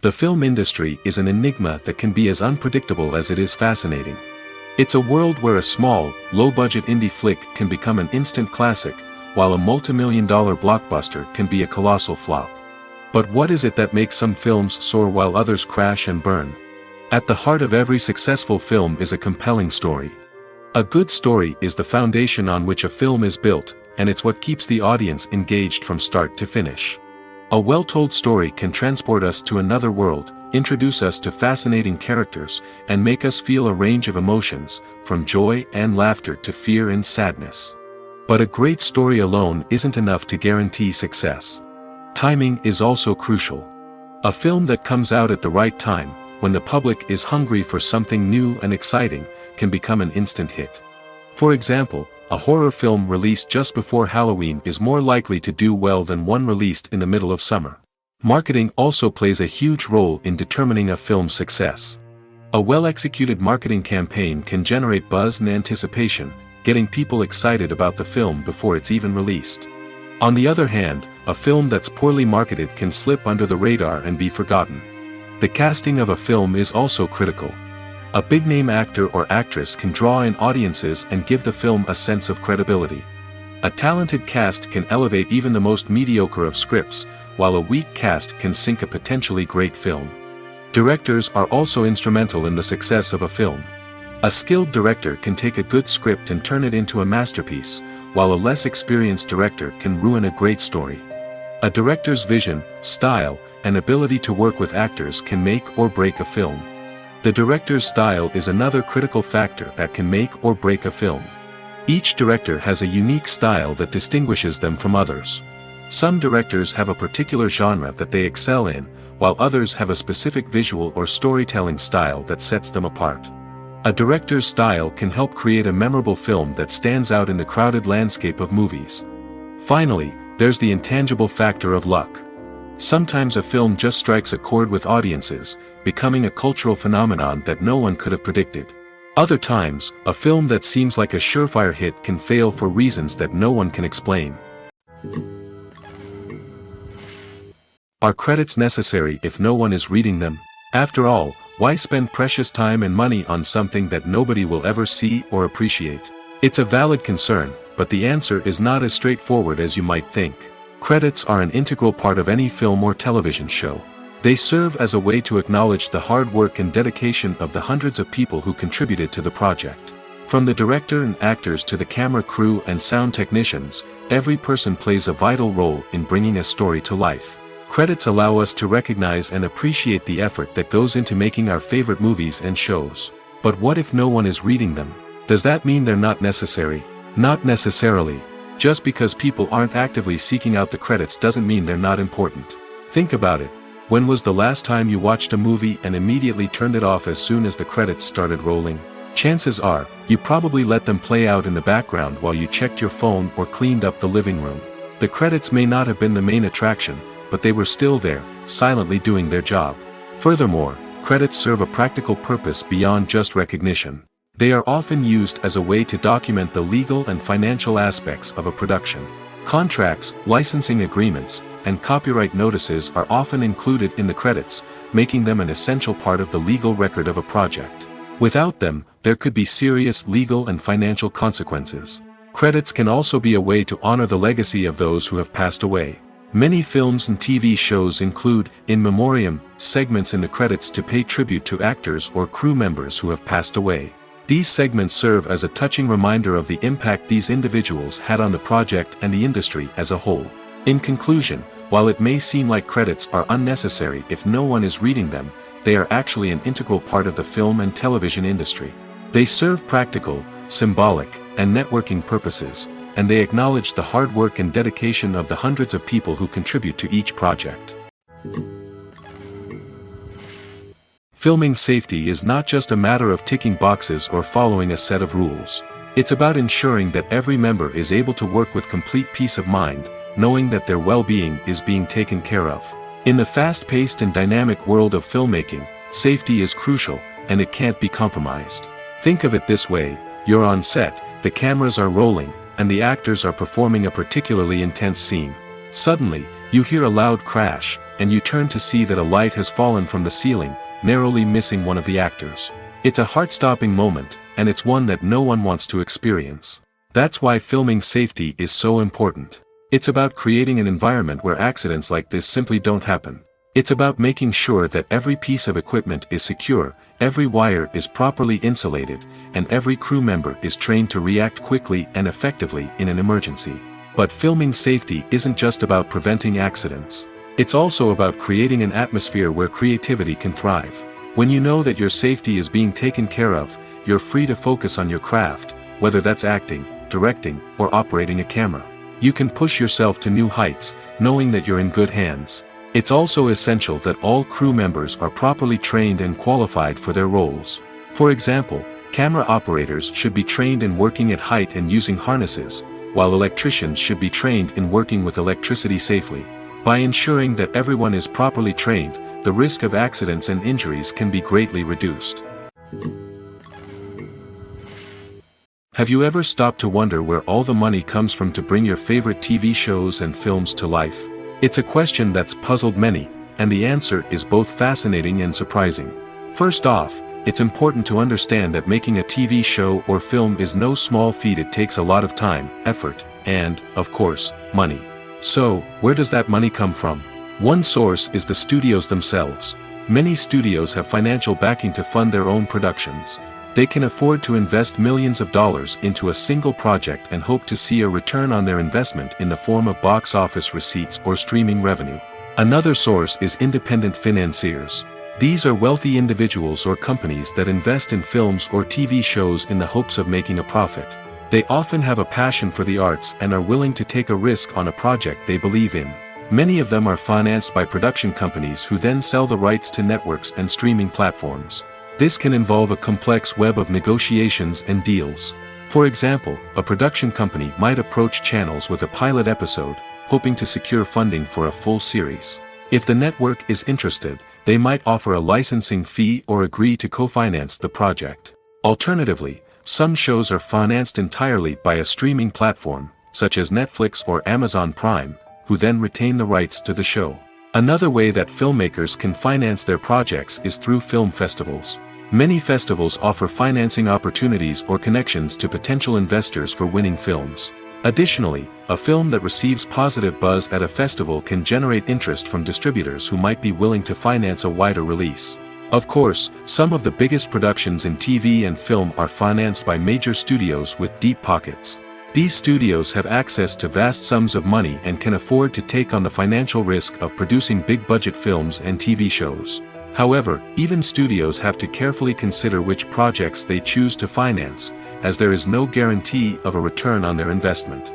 The film industry is an enigma that can be as unpredictable as it is fascinating. It's a world where a small, low-budget indie flick can become an instant classic, while a multi-million-dollar blockbuster can be a colossal flop. But what is it that makes some films soar while others crash and burn? At the heart of every successful film is a compelling story. A good story is the foundation on which a film is built, and it's what keeps the audience engaged from start to finish. A well-told story can transport us to another world, introduce us to fascinating characters, and make us feel a range of emotions, from joy and laughter to fear and sadness. But a great story alone isn't enough to guarantee success. Timing is also crucial. A film that comes out at the right time, when the public is hungry for something new and exciting, can become an instant hit. For example, a horror film released just before Halloween is more likely to do well than one released in the middle of summer. Marketing also plays a huge role in determining a film's success. A well-executed marketing campaign can generate buzz and anticipation, getting people excited about the film before it's even released. On the other hand, a film that's poorly marketed can slip under the radar and be forgotten. The casting of a film is also critical. A big-name actor or actress can draw in audiences and give the film a sense of credibility. A talented cast can elevate even the most mediocre of scripts, while a weak cast can sink a potentially great film. Directors are also instrumental in the success of a film. A skilled director can take a good script and turn it into a masterpiece, while a less experienced director can ruin a great story. A director's vision, style, and ability to work with actors can make or break a film. The director's style is another critical factor that can make or break a film. Each director has a unique style that distinguishes them from others. Some directors have a particular genre that they excel in, while others have a specific visual or storytelling style that sets them apart. A director's style can help create a memorable film that stands out in the crowded landscape of movies. Finally, there's the intangible factor of luck. Sometimes a film just strikes a chord with audiences, becoming a cultural phenomenon that no one could have predicted. Other times, a film that seems like a surefire hit can fail for reasons that no one can explain. Are credits necessary if no one is reading them? After all, why spend precious time and money on something that nobody will ever see or appreciate? It's a valid concern, but the answer is not as straightforward as you might think. Credits are an integral part of any film or television show. They serve as a way to acknowledge the hard work and dedication of the hundreds of people who contributed to the project. From the director and actors to the camera crew and sound technicians, every person plays a vital role in bringing a story to life. Credits allow us to recognize and appreciate the effort that goes into making our favorite movies and shows. But what if no one is reading them? Does that mean they're not necessary? Not necessarily. Just because people aren't actively seeking out the credits doesn't mean they're not important. Think about it. When was the last time you watched a movie and immediately turned it off as soon as the credits started rolling? Chances are, you probably let them play out in the background while you checked your phone or cleaned up the living room. The credits may not have been the main attraction, but they were still there, silently doing their job. Furthermore, credits serve a practical purpose beyond just recognition. They are often used as a way to document the legal and financial aspects of a production. Contracts, licensing agreements, and copyright notices are often included in the credits, making them an essential part of the legal record of a project. Without them, there could be serious legal and financial consequences. Credits can also be a way to honor the legacy of those who have passed away. Many films and TV shows include, in memoriam, segments in the credits to pay tribute to actors or crew members who have passed away. These segments serve as a touching reminder of the impact these individuals had on the project and the industry as a whole. In conclusion, while it may seem like credits are unnecessary if no one is reading them, they are actually an integral part of the film and television industry. They serve practical, symbolic, and networking purposes, and they acknowledge the hard work and dedication of the hundreds of people who contribute to each project. Filming safety is not just a matter of ticking boxes or following a set of rules. It's about ensuring that every member is able to work with complete peace of mind, knowing that their well-being is being taken care of. In the fast-paced and dynamic world of filmmaking, safety is crucial, and it can't be compromised. Think of it this way: you're on set, the cameras are rolling, and the actors are performing a particularly intense scene. Suddenly, you hear a loud crash, and you turn to see that a light has fallen from the ceiling, narrowly missing one of the actors. It's a heart-stopping moment, and it's one that no one wants to experience. That's why filming safety is so important. It's about creating an environment where accidents like this simply don't happen. It's about making sure that every piece of equipment is secure, every wire is properly insulated, and every crew member is trained to react quickly and effectively in an emergency. But filming safety isn't just about preventing accidents. It's also about creating an atmosphere where creativity can thrive. When you know that your safety is being taken care of, you're free to focus on your craft, whether that's acting, directing, or operating a camera. You can push yourself to new heights, knowing that you're in good hands. It's also essential that all crew members are properly trained and qualified for their roles. For example, camera operators should be trained in working at height and using harnesses, while electricians should be trained in working with electricity safely. By ensuring that everyone is properly trained, the risk of accidents and injuries can be greatly reduced. Have you ever stopped to wonder where all the money comes from to bring your favorite TV shows and films to life? It's a question that's puzzled many, and the answer is both fascinating and surprising. First off, it's important to understand that making a TV show or film is no small feat. It takes a lot of time, effort, and, of course, money. So, where does that money come from? One source is the studios themselves. Many studios have financial backing to fund their own productions. They can afford to invest millions of dollars into a single project and hope to see a return on their investment in the form of box office receipts or streaming revenue. Another source is independent financiers. These are wealthy individuals or companies that invest in films or TV shows in the hopes of making a profit. They often have a passion for the arts and are willing to take a risk on a project they believe in. Many of them are financed by production companies who then sell the rights to networks and streaming platforms. This can involve a complex web of negotiations and deals. For example, a production company might approach channels with a pilot episode, hoping to secure funding for a full series. If the network is interested, they might offer a licensing fee or agree to co-finance the project. Alternatively, some shows are financed entirely by a streaming platform, such as Netflix or Amazon Prime, who then retain the rights to the show. Another way that filmmakers can finance their projects is through film festivals. Many festivals offer financing opportunities or connections to potential investors for winning films. Additionally, a film that receives positive buzz at a festival can generate interest from distributors who might be willing to finance a wider release. Of course, some of the biggest productions in TV and film are financed by major studios with deep pockets. These studios have access to vast sums of money and can afford to take on the financial risk of producing big-budget films and TV shows. However, even studios have to carefully consider which projects they choose to finance, as there is no guarantee of a return on their investment.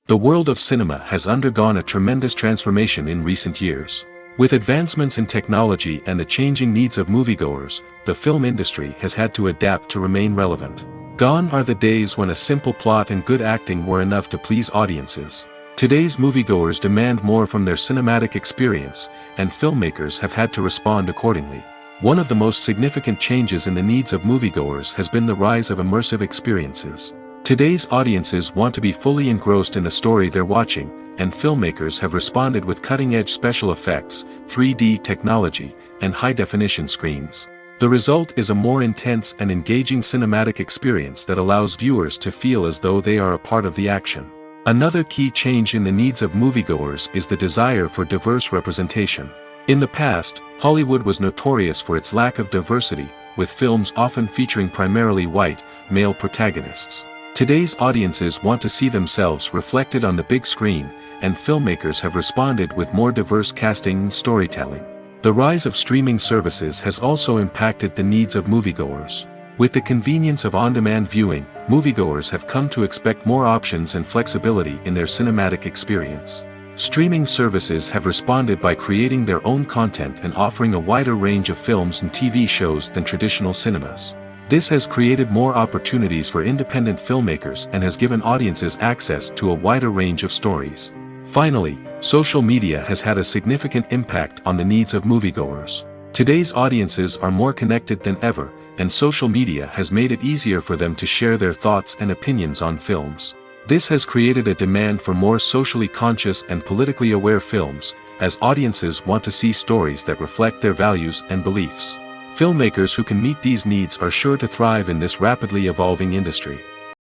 The world of cinema has undergone a tremendous transformation in recent years. With advancements in technology and the changing needs of moviegoers, the film industry has had to adapt to remain relevant. Gone are the days when a simple plot and good acting were enough to please audiences. Today's moviegoers demand more from their cinematic experience, and filmmakers have had to respond accordingly. One of the most significant changes in the needs of moviegoers has been the rise of immersive experiences. Today's audiences want to be fully engrossed in the story they're watching, and filmmakers have responded with cutting-edge special effects, 3D technology, and high-definition screens. The result is a more intense and engaging cinematic experience that allows viewers to feel as though they are a part of the action. Another key change in the needs of moviegoers is the desire for diverse representation. In the past, Hollywood was notorious for its lack of diversity, with films often featuring primarily white, male protagonists. Today's audiences want to see themselves reflected on the big screen, and filmmakers have responded with more diverse casting and storytelling. The rise of streaming services has also impacted the needs of moviegoers. With the convenience of on-demand viewing, moviegoers have come to expect more options and flexibility in their cinematic experience. Streaming services have responded by creating their own content and offering a wider range of films and TV shows than traditional cinemas. This has created more opportunities for independent filmmakers and has given audiences access to a wider range of stories. Finally, social media has had a significant impact on the needs of moviegoers. Today's audiences are more connected than ever, and social media has made it easier for them to share their thoughts and opinions on films. This has created a demand for more socially conscious and politically aware films, as audiences want to see stories that reflect their values and beliefs. Filmmakers who can meet these needs are sure to thrive in this rapidly evolving industry.